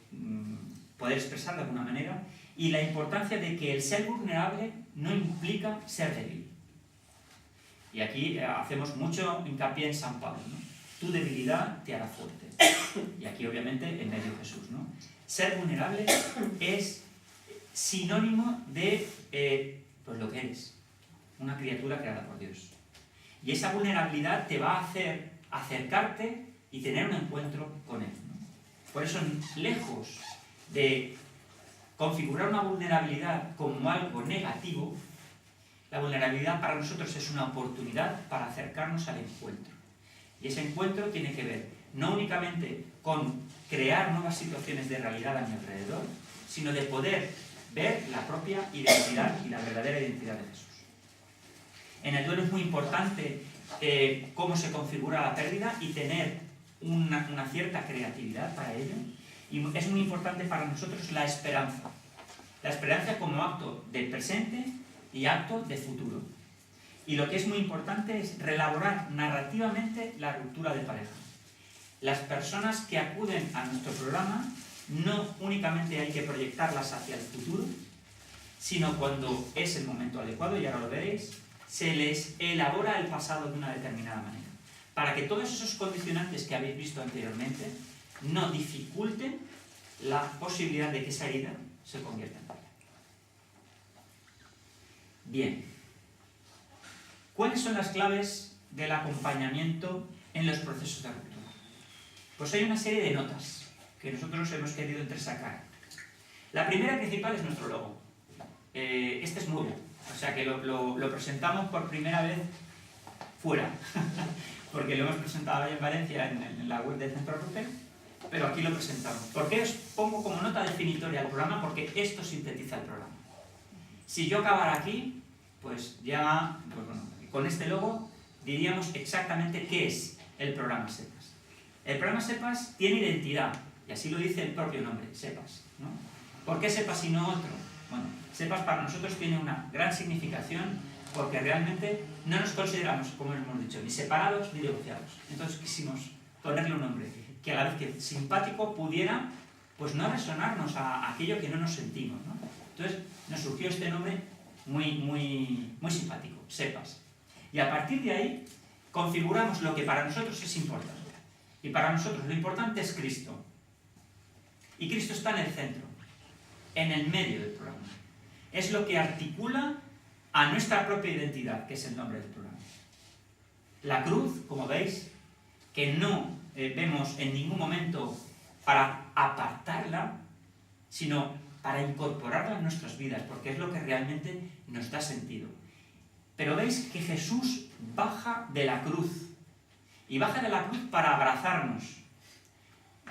expresar de alguna manera, y la importancia de que el ser vulnerable no implica ser débil. Y aquí hacemos mucho hincapié en San Pablo, ¿no? Tu debilidad te hará fuerte. Y aquí obviamente en medio Jesús, ¿no? Ser vulnerable es sinónimo de pues lo que eres, una criatura creada por Dios. Y esa vulnerabilidad te va a hacer acercarte y tener un encuentro con Él, ¿no? Por eso, lejos de configurar una vulnerabilidad como algo negativo, la vulnerabilidad para nosotros es una oportunidad para acercarnos al encuentro. Y ese encuentro tiene que ver no únicamente con crear nuevas situaciones de realidad a mi alrededor, sino de poder ver la propia identidad y la verdadera identidad de Jesús. En el duelo es muy importante cómo se configura la pérdida y tener una cierta creatividad para ello. Y es muy importante para nosotros la esperanza. La esperanza como acto de presente y acto de futuro. Y lo que es muy importante es reelaborar narrativamente la ruptura de pareja. Las personas que acuden a nuestro programa no únicamente hay que proyectarlas hacia el futuro, sino cuando es el momento adecuado, y ahora lo veréis, se les elabora el pasado de una determinada manera, para que todos esos condicionantes que habéis visto anteriormente no dificulten la posibilidad de que esa herida se convierta en vida. Bien, ¿cuáles son las claves del acompañamiento en los procesos de ruptura? Pues hay una serie de notas que nosotros hemos querido entresacar. La primera principal es nuestro logo. Este es nuevo, o sea que lo presentamos por primera vez fuera, porque lo hemos presentado ahí en Valencia en la web del Centro Rupert, pero aquí lo presentamos. ¿Por qué os pongo como nota definitoria al programa? Porque esto sintetiza el programa. Si yo acabara aquí, pues ya, pues bueno, con este logo diríamos exactamente qué es el programa SEPAS. El programa SEPAS tiene identidad, y así lo dice el propio nombre, SEPAS, ¿no? ¿Por qué SEPAS y no otro? Bueno, SEPAS para nosotros tiene una gran significación porque realmente no nos consideramos, como hemos dicho, ni separados ni divorciados. Entonces quisimos ponerle un nombre que a la vez que simpático pudiera pues no resonarnos a aquello que no nos sentimos, ¿no? Entonces nos surgió este nombre muy simpático, SEPAS. Y a partir de ahí configuramos lo que para nosotros es importante. Y para nosotros lo importante es Cristo. Y Cristo está en el centro, en el medio del programa. Es lo que articula a nuestra propia identidad, que es el nombre del programa. La cruz, como veis, que no vemos en ningún momento para apartarla, sino para incorporarla en nuestras vidas, porque es lo que realmente nos da sentido. Pero veis que Jesús baja de la cruz, y baja de la cruz para abrazarnos,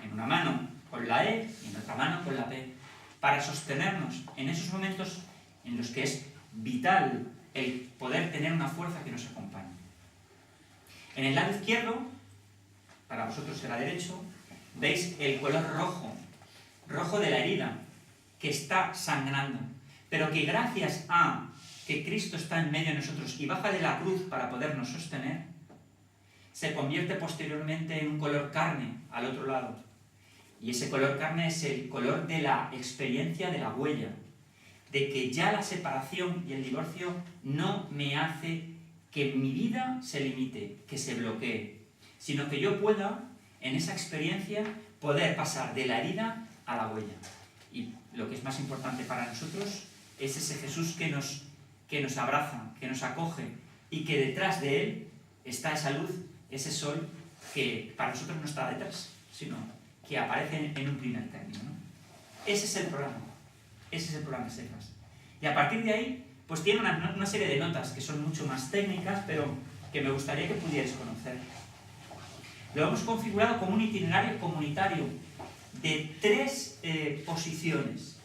en una mano con la E y en otra mano con la P, para sostenernos en esos momentos en los que es vital el poder tener una fuerza que nos acompañe. En el lado izquierdo, para vosotros será derecho, veis el color rojo, rojo de la herida, que está sangrando, pero que gracias a que Cristo está en medio de nosotros y baja de la cruz para podernos sostener, se convierte posteriormente en un color carne al otro lado. Y ese color carne es el color de la experiencia de la huella, de que ya la separación y el divorcio no me hace que mi vida se limite, que se bloquee, sino que yo pueda, en esa experiencia, poder pasar de la herida a la huella. Y lo que es más importante para nosotros es ese Jesús que nos abraza, que nos acoge, y que detrás de él está esa luz, ese sol, que para nosotros no está detrás, sino que aparece en un primer término, ¿no? Ese es el programa Steadfast. Y a partir de ahí, pues tiene una serie de notas que son mucho más técnicas, pero que me gustaría que pudierais conocer. Lo hemos configurado como un itinerario comunitario de 3 posiciones: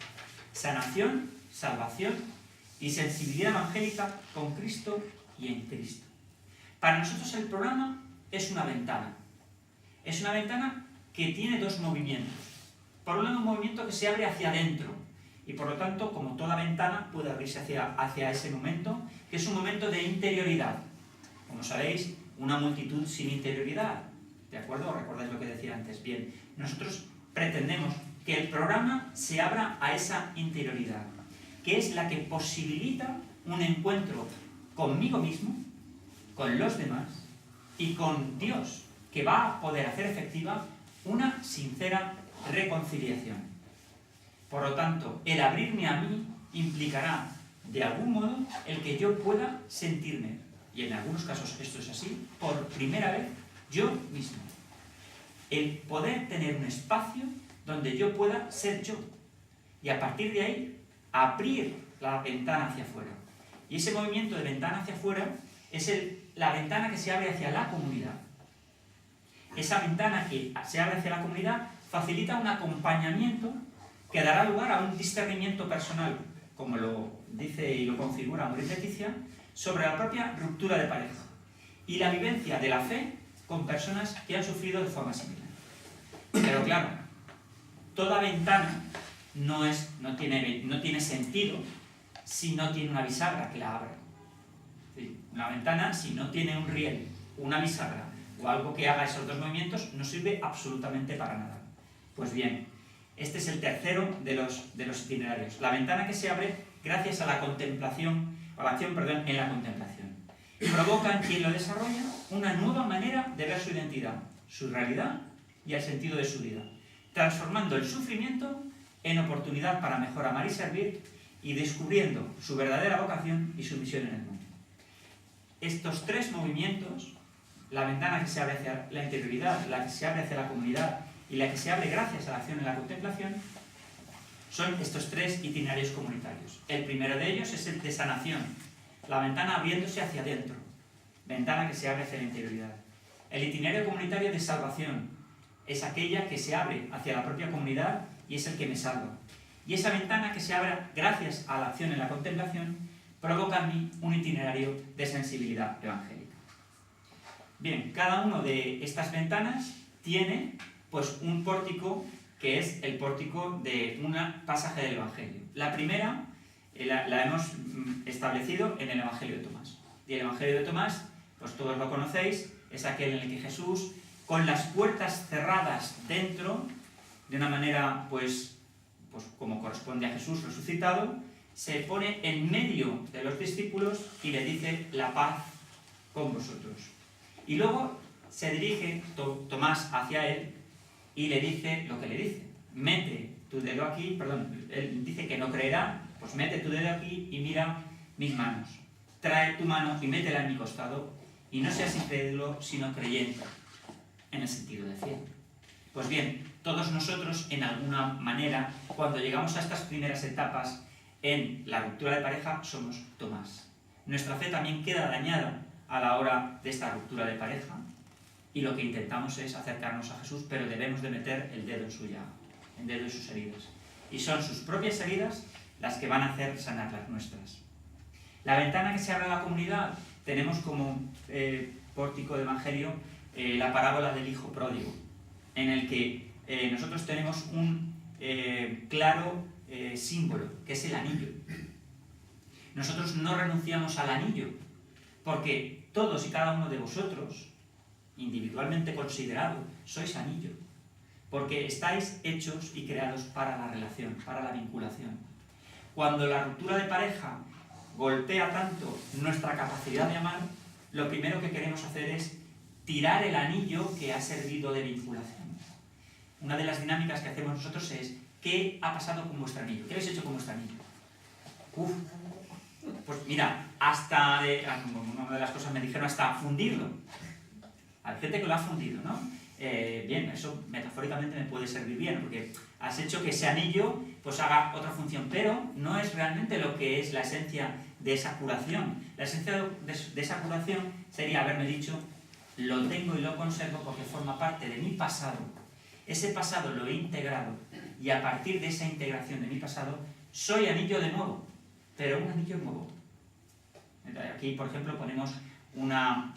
sanación, salvación y sensibilidad evangélica con Cristo y en Cristo. Para nosotros el programa es una ventana. Es una ventana que tiene 2 movimientos. Por un lado, un movimiento que se abre hacia adentro, y por lo tanto, como toda ventana, puede abrirse hacia ese momento, que es un momento de interioridad. Como sabéis, una multitud sin interioridad. ¿De acuerdo? ¿Recordáis lo que decía antes? Bien, nosotros pretendemos que el programa se abra a esa interioridad, que es la que posibilita un encuentro conmigo mismo, con los demás y con Dios, que va a poder hacer efectiva una sincera reconciliación. Por lo tanto, el abrirme a mí implicará, de algún modo, el que yo pueda sentirme, y en algunos casos esto es así, por primera vez, yo mismo. El poder tener un espacio donde yo pueda ser yo. Y a partir de ahí, abrir la ventana hacia afuera. Y ese movimiento de ventana hacia afuera es la ventana que se abre hacia la comunidad. Esa ventana que se abre hacia la comunidad facilita un acompañamiento que dará lugar a un discernimiento personal, como lo dice y lo configura Maurice Leticia, sobre la propia ruptura de pareja y la vivencia de la fe con personas que han sufrido de forma similar. Pero claro, toda ventana no tiene sentido si no tiene una bisagra que la abra. Una ventana, si no tiene un riel, una bisagra o algo que haga esos 2 movimientos, no sirve absolutamente para nada. Pues bien, este es el tercero de los itinerarios. La ventana que se abre gracias a la contemplación, a la acción, en la contemplación. Y provoca en quien lo desarrolla una nueva manera de ver su identidad, su realidad y el sentido de su vida, transformando el sufrimiento en oportunidad para mejor amar y servir y descubriendo su verdadera vocación y su misión en el mundo. Estos 3 movimientos, la ventana que se abre hacia la interioridad, la que se abre hacia la comunidad y la que se abre gracias a la acción en la contemplación, son estos 3 itinerarios comunitarios. El primero de ellos es el de sanación, la ventana abriéndose hacia adentro, ventana que se abre hacia la interioridad. El itinerario comunitario de salvación es aquella que se abre hacia la propia comunidad y es el que me salva. Y esa ventana que se abre gracias a la acción en la contemplación provoca en mí un itinerario de sensibilidad evangélica. Bien, cada una de estas ventanas tiene pues un pórtico que es el pórtico de un pasaje del Evangelio. La primera la hemos establecido en el Evangelio de Tomás. Y el Evangelio de Tomás, pues todos lo conocéis, es aquel en el que Jesús, con las puertas cerradas dentro, de una manera pues como corresponde a Jesús resucitado, se pone en medio de los discípulos y le dice: la paz con vosotros. Y luego se dirige Tomás hacia él y le dice lo que le dice. Mete tu dedo aquí, perdón, él dice que no creerá, pues mete tu dedo aquí y mira mis manos. Trae tu mano y métela en mi costado y no seas incrédulo, sino creyente, en el sentido de fiel. Pues bien, todos nosotros, en alguna manera, cuando llegamos a estas primeras etapas en la ruptura de pareja, somos Tomás. Nuestra fe también queda dañada a la hora de esta ruptura de pareja y lo que intentamos es acercarnos a Jesús, pero debemos de meter el dedo en su llaga, el dedo en sus heridas. Y son sus propias heridas las que van a hacer sanar las nuestras. La ventana que se abre a la comunidad, tenemos como pórtico de evangelio la parábola del hijo pródigo, en el que nosotros tenemos un claro símbolo, que es el anillo. Nosotros no renunciamos al anillo, porque todos y cada uno de vosotros, individualmente considerado, sois anillo, porque estáis hechos y creados para la relación, para la vinculación. Cuando la ruptura de pareja golpea tanto nuestra capacidad de amar, lo primero que queremos hacer es tirar el anillo que ha servido de vinculación. Una de las dinámicas que hacemos nosotros es: ¿qué ha pasado con vuestro anillo? ¿Qué habéis hecho con vuestro anillo? Pues mira, hasta una de las cosas me dijeron hasta fundirlo. Hay gente que lo ha fundido, ¿no? Bien, eso metafóricamente me puede servir bien, porque has hecho que ese anillo pues haga otra función, pero no es realmente lo que es la esencia de esa curación. La esencia de esa curación sería haberme dicho: lo tengo y lo conservo porque forma parte de mi pasado. Ese pasado lo he integrado y a partir de esa integración de mi pasado soy anillo de nuevo, pero un anillo nuevo. Aquí, por ejemplo, ponemos una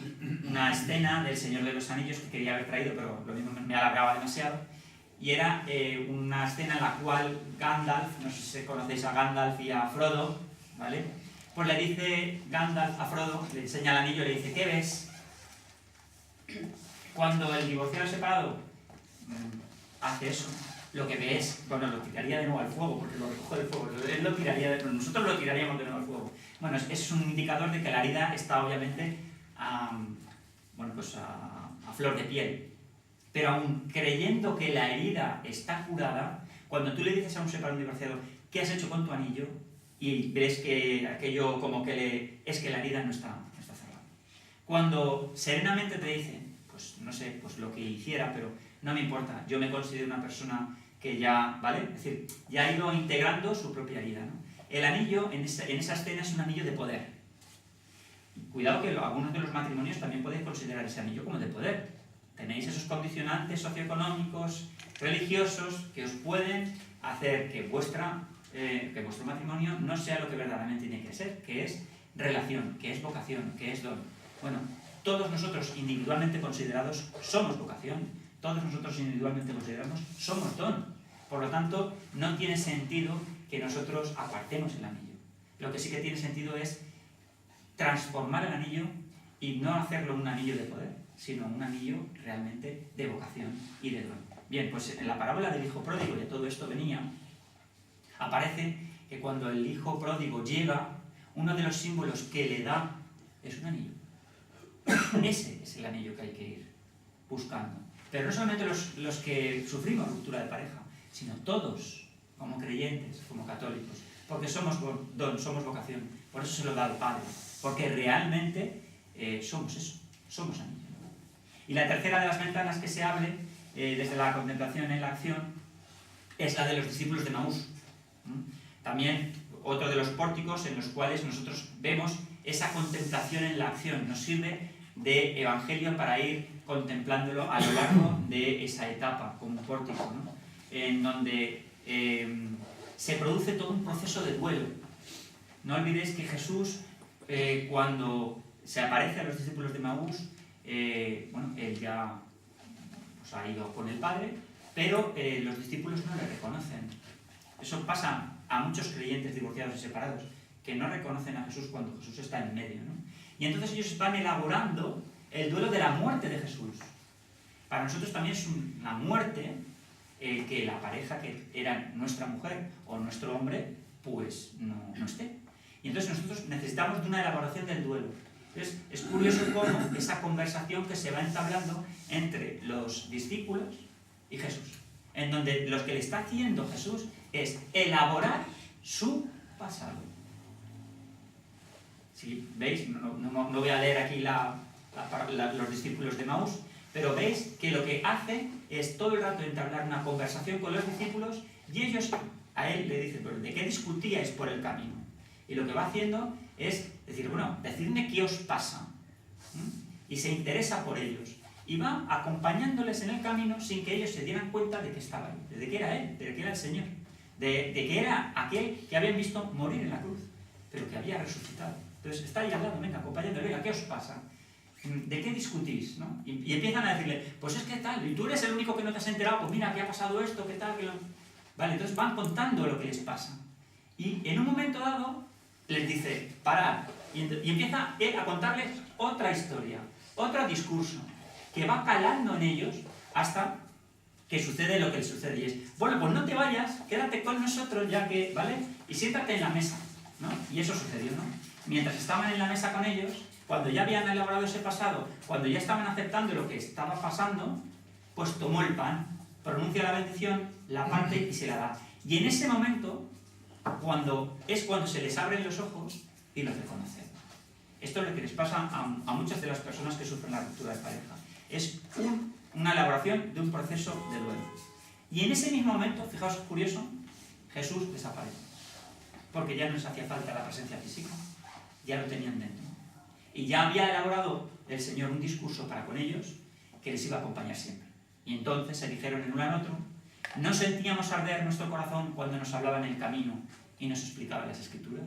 escena del Señor de los Anillos que quería haber traído, pero lo mismo me alargaba demasiado, y era una escena en la cual Gandalf, no sé si conocéis a Gandalf y a Frodo, ¿vale? Pues le dice Gandalf a Frodo, le enseña el anillo y le dice: ¿qué ves? Cuando el divorciado separado hace eso, lo que ve es, bueno, lo tiraría de nuevo al fuego, porque lo recoge del fuego, él lo tiraría de nuevo, nosotros lo tiraríamos de nuevo al fuego. Bueno, es un indicador de que la herida está obviamente a flor de piel. Pero aun creyendo que la herida está curada, cuando tú le dices a un separado divorciado: ¿qué has hecho con tu anillo? Y ves que aquello como que es que la herida no está cerrada. Cuando serenamente te dicen: pues no sé, pues lo que hiciera, pero no me importa, yo me considero una persona que ya, ¿vale? Es decir, ya ha ido integrando su propia herida, ¿no? El anillo en esa escena es un anillo de poder. Cuidado que algunos de los matrimonios también podéis considerar ese anillo como de poder. Tenéis esos condicionantes socioeconómicos, religiosos, que os pueden hacer que vuestro matrimonio no sea lo que verdaderamente tiene que ser, que es relación, que es vocación, que es don. Bueno, todos nosotros individualmente considerados somos vocación, todos nosotros individualmente considerados somos don. Por lo tanto, no tiene sentido que nosotros apartemos el anillo. Lo que sí que tiene sentido es transformar el anillo y no hacerlo un anillo de poder, sino un anillo realmente de vocación y de don. Bien, pues en la parábola del hijo pródigo, de todo esto venía, aparece que cuando el hijo pródigo llega, uno de los símbolos que le da es un anillo. Ese es el anillo que hay que ir buscando. Pero no solamente los que sufrimos ruptura de pareja, sino todos, como creyentes, como católicos, porque somos don, somos vocación. Por eso se lo da al Padre, porque realmente somos eso, somos anillo. Y la tercera de las ventanas que se abre desde la contemplación en la acción es la de los discípulos de Maús. También otro de los pórticos en los cuales nosotros vemos esa contemplación en la acción. Nos sirve de evangelio para ir contemplándolo a lo largo de esa etapa como pórtico, ¿no? En donde se produce todo un proceso de duelo. No olvidéis que Jesús, cuando se aparece a los discípulos de Maús, él ya pues, ha ido con el Padre, pero los discípulos no le reconocen. Eso pasa a muchos creyentes divorciados y separados, que no reconocen a Jesús cuando Jesús está en medio, ¿no? Y entonces ellos van elaborando el duelo de la muerte de Jesús. Para nosotros también es una muerte que la pareja que era nuestra mujer o nuestro hombre, pues no esté. Y entonces nosotros necesitamos de una elaboración del duelo. Entonces, es curioso cómo esa conversación que se va entablando entre los discípulos y Jesús, en donde lo que le está haciendo Jesús es elaborar su pasado. Si veis, no voy a leer aquí los discípulos de Maús, pero veis que lo que hace es todo el rato entablar una conversación con los discípulos y ellos a él le dicen, ¿de qué discutíais por el camino? Y lo que va haciendo es decir, bueno, decidme qué os pasa. Y se interesa por ellos. Y va acompañándoles en el camino sin que ellos se dieran cuenta de que estaba ahí, de que era él, de que era el Señor, de que era aquel que habían visto morir en la cruz, pero que había resucitado. Entonces está ahí al lado, venga, acompañándole, venga, ¿qué os pasa? ¿De qué discutís? ¿No? Y empiezan a decirle, pues es que tal, y tú eres el único que no te has enterado, pues mira, ¿qué ha pasado esto? ¿Qué tal? Vale, entonces van contando lo que les pasa. Y en un momento dado les dice, parad, y empieza él a contarles otra historia, otro discurso, que va calando en ellos hasta que sucede lo que les sucede. Y es, bueno, pues no te vayas, quédate con nosotros ya que, ¿vale? Y siéntate en la mesa, ¿no? Y eso sucedió, ¿no? Mientras estaban en la mesa con ellos, cuando ya habían elaborado ese pasado, cuando ya estaban aceptando lo que estaba pasando, pues tomó el pan, pronuncia la bendición, la parte y se la da. Y en ese momento, cuando se les abren los ojos y los reconocen. Esto es lo que les pasa a muchas de las personas que sufren la ruptura de pareja. Es una elaboración de un proceso de duelo. Y en ese mismo momento, fijaos, curioso, Jesús desaparece. Porque ya no les hacía falta la presencia física, ya lo tenían dentro. Y ya había elaborado el Señor un discurso para con ellos que les iba a acompañar siempre. Y entonces se dijeron el uno al otro, ¿no sentíamos arder nuestro corazón cuando nos hablaba en el camino y nos explicaba las Escrituras?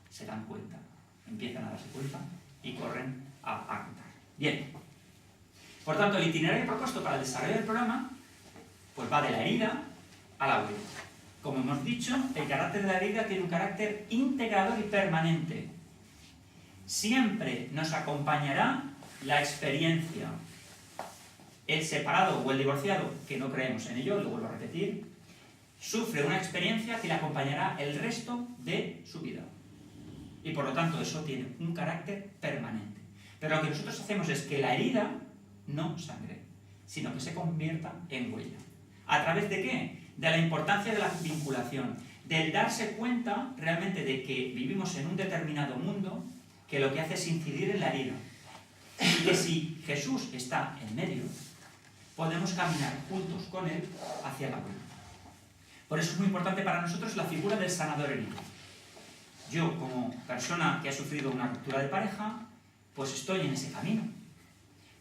Se dan cuenta, empiezan a darse cuenta y corren a contar. Bien, por tanto, el itinerario propuesto para el desarrollo del programa pues va de la herida a la huella. Como hemos dicho, el carácter de la herida tiene un carácter integrador y permanente. Siempre nos acompañará la experiencia. El separado o el divorciado, que no creemos en ello, lo vuelvo a repetir, sufre una experiencia que le acompañará el resto de su vida. Y por lo tanto eso tiene un carácter permanente. Pero lo que nosotros hacemos es que la herida no sangre, sino que se convierta en huella. ¿A través de qué? De la importancia de la vinculación, del darse cuenta realmente de que vivimos en un determinado mundo que lo que hace es incidir en la herida. Y que si Jesús está en medio, podemos caminar juntos con Él hacia la huella. Por eso es muy importante para nosotros la figura del sanador herido. Yo, como persona que ha sufrido una ruptura de pareja, pues estoy en ese camino.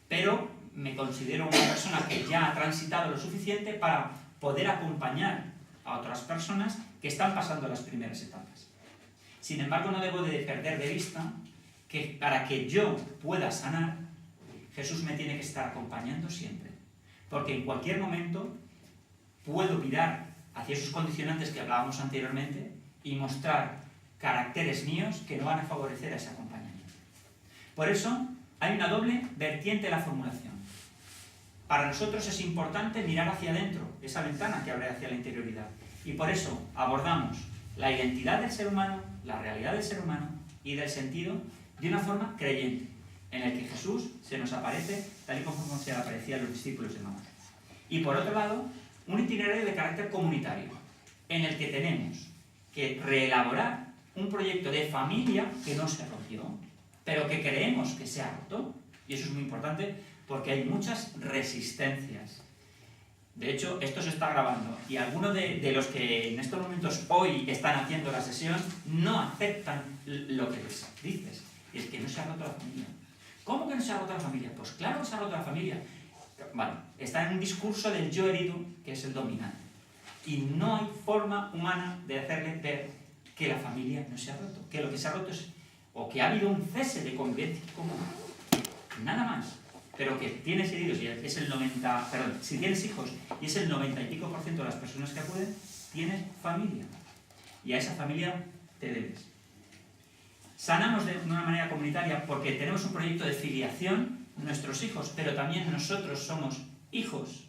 Pero me considero una persona que ya ha transitado lo suficiente para poder acompañar a otras personas que están pasando las primeras etapas. Sin embargo, no debo de perder de vista que para que yo pueda sanar, Jesús me tiene que estar acompañando siempre. Porque en cualquier momento puedo mirar hacia esos condicionantes que hablábamos anteriormente y mostrar caracteres míos que no van a favorecer a ese acompañamiento. Por eso hay una doble vertiente de la formulación. Para nosotros es importante mirar hacia adentro, esa ventana que abre hacia la interioridad. Y por eso abordamos la identidad del ser humano, la realidad del ser humano y del sentido de una forma creyente, en el que Jesús se nos aparece tal y como se le aparecía a los discípulos de Maús. Y por otro lado, un itinerario de carácter comunitario, en el que tenemos que reelaborar un proyecto de familia que no se rompió, pero que creemos que se ha roto, y eso es muy importante porque hay muchas resistencias. De hecho, esto se está grabando y algunos de los que en estos momentos hoy están haciendo la sesión no aceptan lo que les dices, y es que no se ha roto la familia. ¿Cómo que no se ha roto la familia? Pues claro que se ha roto la familia. Vale, está en un discurso del yo herido, que es el dominante. Y no hay forma humana de hacerle ver que la familia no se ha roto, que lo que se ha roto es, o que ha habido un cese de convivencia común. Nada más. Pero que tienes heridos y es el 90%, perdón, si tienes hijos y es el 90 y pico % de las personas que acuden, tienes familia. Y a esa familia te debes. Sanamos de una manera comunitaria porque tenemos un proyecto de filiación, nuestros hijos, pero también nosotros somos hijos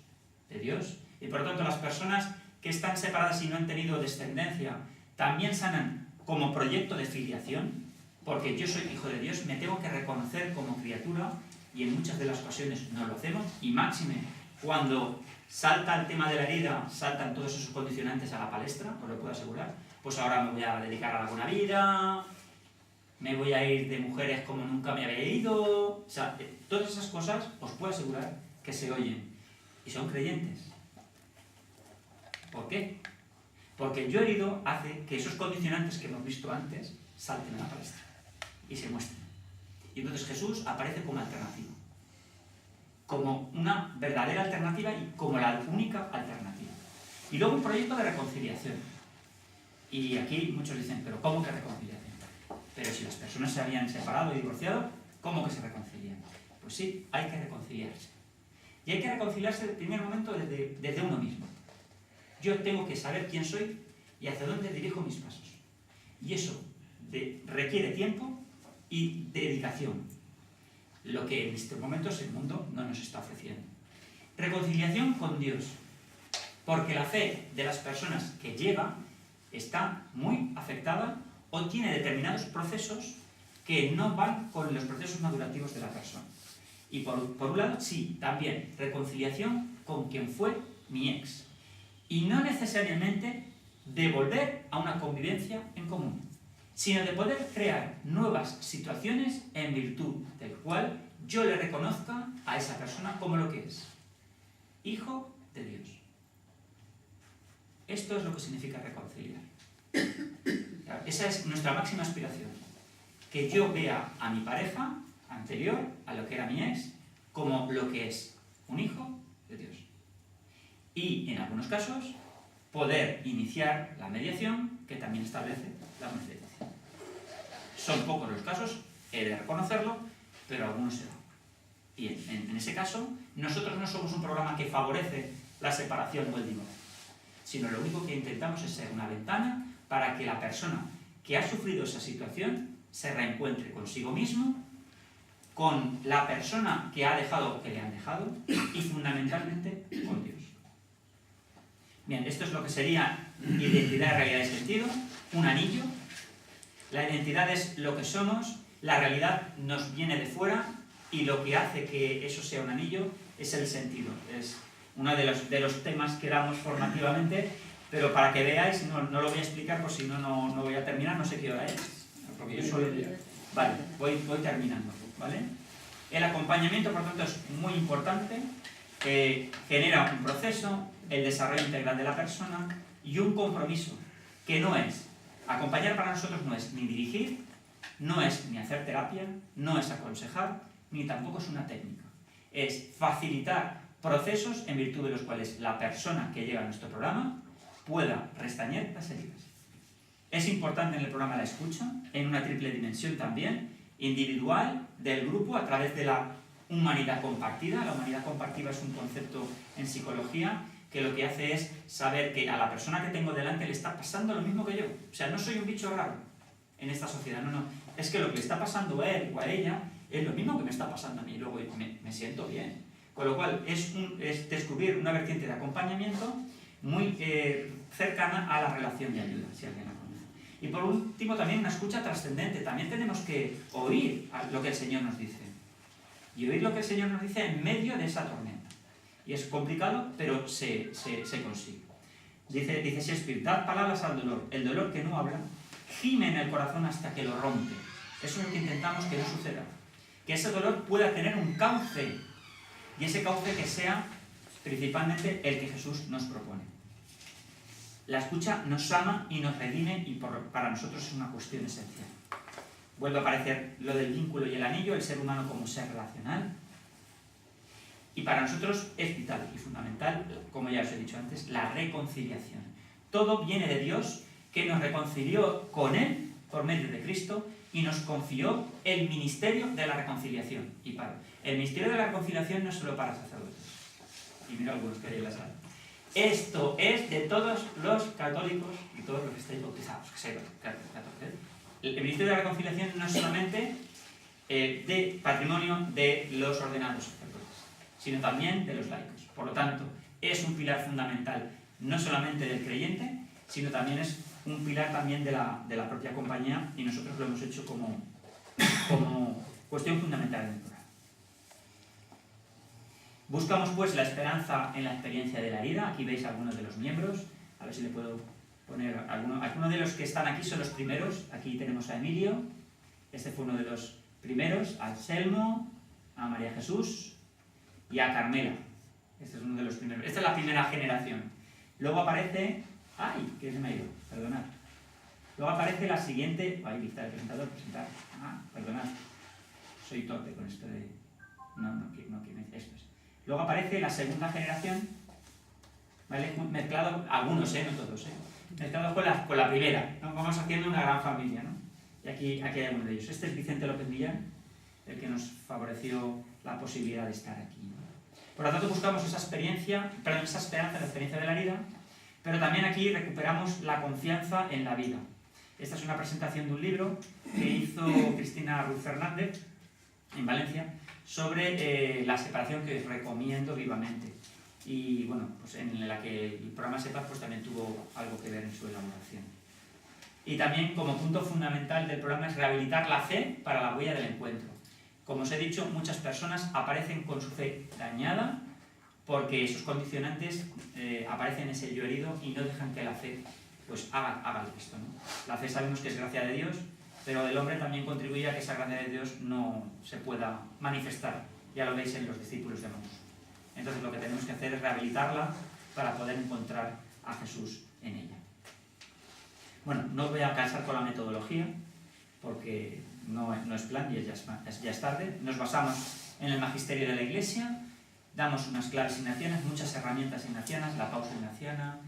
de Dios. Y por lo tanto las personas que están separadas y no han tenido descendencia también sanan como proyecto de filiación. porque yo soy hijo de Dios, me tengo que reconocer como criatura, y en muchas de las ocasiones no lo hacemos, y máxime cuando salta el tema de la herida, saltan todos esos condicionantes a la palestra, os lo puedo asegurar. Pues ahora me voy a dedicar a la buena vida, me voy a ir de mujeres como nunca me había ido. O sea, todas esas cosas os puedo asegurar que se oyen y son creyentes. ¿Por qué? Porque yo herido hace que esos condicionantes que hemos visto antes salten a la palestra y se muestren. Y entonces Jesús aparece como alternativa, como una verdadera alternativa y como la única alternativa. Y luego un proyecto de reconciliación. Y aquí muchos dicen, ¿pero cómo que reconciliación? Pero si las personas se habían separado y divorciado, ¿cómo que se reconcilian? Pues sí, hay que reconciliarse. Y hay que reconciliarse en el primer momento desde uno mismo. Yo tengo que saber quién soy y hacia dónde dirijo mis pasos. Y eso requiere tiempo y dedicación, lo que en estos momentos el mundo no nos está ofreciendo. Reconciliación con Dios, porque la fe de las personas que llega está muy afectada o tiene determinados procesos que no van con los procesos madurativos de la persona. Y por un lado, sí, también reconciliación con quien fue mi ex. Y no necesariamente de volver a una convivencia en común, sino de poder crear nuevas situaciones en virtud del cual yo le reconozca a esa persona como lo que es, hijo de Dios. Esto es lo que significa reconciliar. Esa es nuestra máxima aspiración, que yo vea a mi pareja anterior, a lo que era mi ex, como lo que es, un hijo de Dios. Y en algunos casos, poder iniciar la mediación que también establece la conciliación. Son pocos los casos, he de reconocerlo, pero algunos se dan. Y en ese caso, nosotros no somos un programa que favorece la separación o el divorcio, sino lo único que intentamos es ser una ventana para que la persona que ha sufrido esa situación se reencuentre consigo mismo, con la persona que ha dejado o que le han dejado, y fundamentalmente con Dios. Bien, esto es lo que sería identidad, realidad y sentido, un anillo. La identidad es lo que somos, la realidad nos viene de fuera y lo que hace que eso sea un anillo es el sentido. Es uno de los temas que damos formativamente, pero para que veáis, no lo voy a explicar por si no voy a terminar, no sé qué hora es, porque yo solo... Vale, voy terminando, ¿vale? El acompañamiento, por tanto, es muy importante, genera un proceso, el desarrollo integral de la persona y un compromiso, que no es, acompañar para nosotros no es ni dirigir, no es ni hacer terapia, no es aconsejar, ni tampoco es una técnica. Es facilitar procesos en virtud de los cuales la persona que llega a nuestro programa pueda restañar las heridas. Es importante en el programa la escucha, en una triple dimensión también, individual, del grupo, a través de la humanidad compartida. La humanidad compartida es un concepto en psicología que lo que hace es saber que a la persona que tengo delante le está pasando lo mismo que yo. O sea, no soy un bicho raro en esta sociedad, no. Es que lo que le está pasando a él o a ella es lo mismo que me está pasando a mí, y luego me siento bien. Con lo cual, es descubrir una vertiente de acompañamiento muy cercana a la relación de ayuda, si alguien la conoce. Y por último, también una escucha trascendente. También tenemos que oír lo que el Señor nos dice. Y oír lo que el Señor nos dice en medio de esa tormenta. Y es complicado, pero se consigue. Dice Shakespeare, dad palabras al dolor. El dolor que no habla, gime en el corazón hasta que lo rompe. Eso es lo que intentamos que no suceda. Que ese dolor pueda tener un cauce. Y ese cauce que sea principalmente el que Jesús nos propone. La escucha nos ama y nos redime y para nosotros es una cuestión esencial. Vuelve a aparecer lo del vínculo y el anillo, el ser humano como ser relacional. Y para nosotros es vital y fundamental, como ya os he dicho antes, la reconciliación. Todo viene de Dios, que nos reconcilió con Él por medio de Cristo y nos confió el ministerio de la reconciliación. Y el ministerio de la reconciliación no es solo para sacerdotes. Y mira algunos que hay en la sala. Esto es de todos los católicos y todos los que estáis bautizados, que sean católicos. El ministerio de la reconciliación no es solamente de patrimonio de los ordenados sacerdotes, sino también de los laicos. Por lo tanto, es un pilar fundamental no solamente del creyente, sino también es un pilar también de la propia compañía, y nosotros lo hemos hecho como como cuestión fundamental en el programa. Buscamos pues la esperanza en la experiencia de la herida. Aquí veis algunos de los miembros, a ver si le puedo poner algunos de los que están aquí son los primeros. Aquí tenemos a Emilio, este fue uno de los primeros, a Anselmo, a María Jesús y a Carmela. Este es uno de los primeros. Esta es la primera generación. Luego aparece... ¡Ay! Que se me ha ido, perdonad. Luego aparece la siguiente... Ahí está el presentador, presentar. Perdonad. Soy torpe con esto de... No, esto es. Luego aparece la segunda generación, ¿vale? Mezclado, algunos, no todos, mezclado con la primera, ¿no? Vamos haciendo una gran familia, ¿no? Y aquí hay uno de ellos. Este es Vicente López Millán, el que nos favoreció la posibilidad de estar aquí, ¿no? Por lo tanto, buscamos esa esperanza, la experiencia de la vida, pero también aquí recuperamos la confianza en la vida. Esta es una presentación de un libro que hizo Cristina Ruiz Fernández en Valencia sobre la separación, que os recomiendo vivamente. Y bueno, pues en la que el programa SEPAZ pues también tuvo algo que ver en su elaboración. Y también como punto fundamental del programa es rehabilitar la fe para la huella del encuentro. Como os he dicho, muchas personas aparecen con su fe dañada porque sus condicionantes aparecen en ese yo herido y no dejan que la fe pues haga esto, ¿no? La fe sabemos que es gracia de Dios, pero el hombre también contribuye a que esa gracia de Dios no se pueda manifestar. Ya lo veis en los discípulos de Maús. Entonces lo que tenemos que hacer es rehabilitarla para poder encontrar a Jesús en ella. Bueno, no os voy a cansar con la metodología, porque no es plan y ya es tarde. Nos basamos en el magisterio de la Iglesia, damos unas claves ignacianas, muchas herramientas ignacianas, la pausa ignaciana,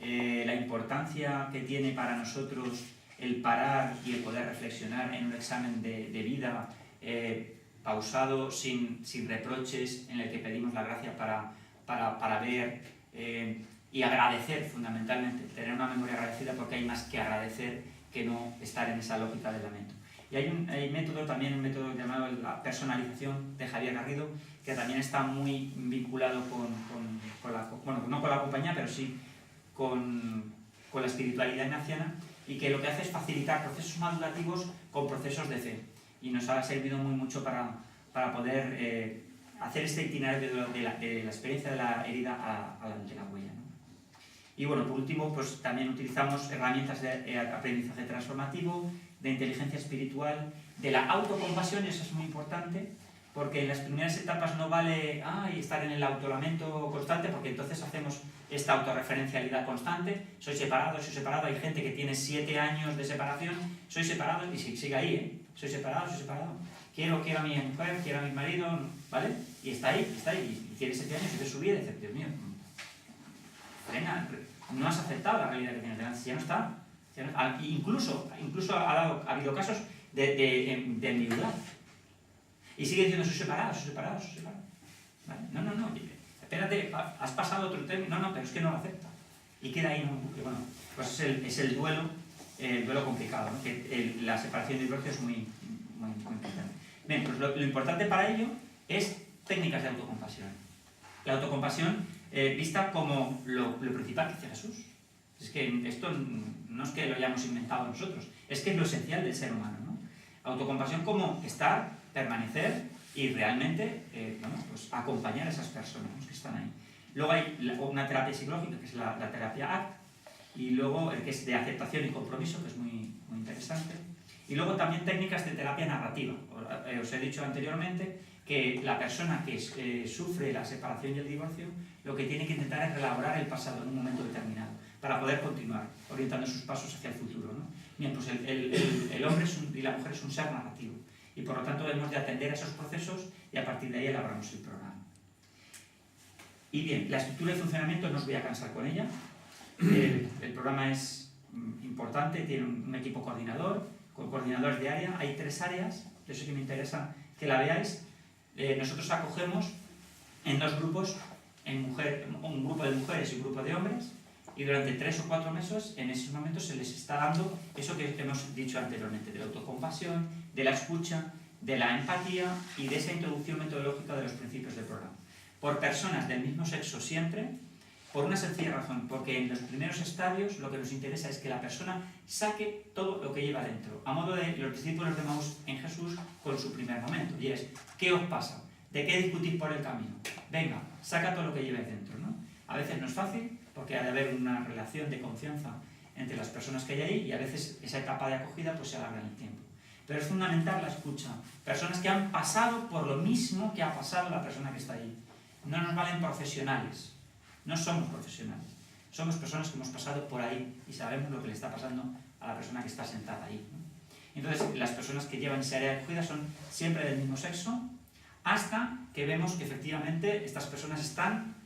la importancia que tiene para nosotros el parar y el poder reflexionar en un examen de vida pausado, sin reproches, en el que pedimos la gracia para ver y agradecer fundamentalmente, tener una memoria agradecida, porque hay más que agradecer que no estar en esa lógica del lamento. Y hay un método llamado la personalización de Javier Garrido, que también está muy vinculado no con la compañía, pero sí con la espiritualidad ignaciana, y que lo que hace es facilitar procesos madurativos con procesos de fe. Y nos ha servido mucho para poder hacer este itinerario de la experiencia de la herida de la huella, ¿no? Y bueno, por último, pues también utilizamos herramientas de aprendizaje transformativo, de inteligencia espiritual, de la autocompasión, y eso es muy importante, porque en las primeras etapas no vale estar en el autolamento constante, porque entonces hacemos esta autorreferencialidad constante. Soy separado, hay gente que tiene 7 años de separación, soy separado, y sigue ahí, soy separado, quiero a mi mujer, quiero a mi marido, ¿vale? Y está ahí, y tiene 7 años y ve su vida y dice, Dios mío, frena, no has aceptado la realidad que tienes delante, ya no está. Incluso ha habido casos de enviudar. Y sigue diciendo, soy separado. ¿Vale? No, espérate, has pasado otro término, pero es que no lo acepta. Y queda ahí, ¿no? Porque, bueno, pues es el duelo complicado, ¿no? Que la separación de divorcio es muy importante. Bien, pues lo importante para ello es técnicas de autocompasión. La autocompasión vista como lo principal que hace Jesús. Es que esto no es que lo hayamos inventado nosotros, es que es lo esencial del ser humano, ¿no? Autocompasión como estar, permanecer y realmente pues acompañar a esas personas, ¿no?, que están ahí. Luego hay una terapia psicológica, que es la terapia ACT, y luego el que es de aceptación y compromiso, que es muy interesante. Y luego también técnicas de terapia narrativa. Os he dicho anteriormente que la persona que sufre la separación y el divorcio lo que tiene que intentar es relaborar el pasado en un momento determinado para poder continuar orientando sus pasos hacia el futuro, ¿no? Bien, pues el hombre y la mujer es un ser narrativo y por lo tanto debemos de atender a esos procesos y a partir de ahí elaboramos el programa. Y bien, la estructura y funcionamiento no os voy a cansar con ella. El programa es importante, tiene un equipo coordinador, con coordinadores de área. Hay 3 áreas, eso sí que me interesa que la veáis. Nosotros acogemos en 2 grupos, un grupo de mujeres y un grupo de hombres, y durante 3 o 4 meses, en esos momentos se les está dando eso que hemos dicho anteriormente, de la autocompasión, de la escucha, de la empatía y de esa introducción metodológica de los principios del programa. Por personas del mismo sexo siempre, Por una sencilla razón, porque en los primeros estadios lo que nos interesa es que la persona saque todo lo que lleva dentro, a modo de los discípulos de Maús en Jesús con su primer momento, y es, ¿qué os pasa? ¿De qué discutís por el camino? Venga, saca todo lo que lleves dentro, ¿no? A veces no es fácil, porque ha de haber una relación de confianza entre las personas que hay ahí, y a veces esa etapa de acogida pues se alarga en el tiempo. Pero es fundamental la escucha. Personas que han pasado por lo mismo que ha pasado la persona que está ahí. No nos valen profesionales. No somos profesionales, somos personas que hemos pasado por ahí y sabemos lo que le está pasando a la persona que está sentada ahí, ¿no? Entonces, las personas que llevan esa área de acogida son siempre del mismo sexo, hasta que vemos que efectivamente estas personas están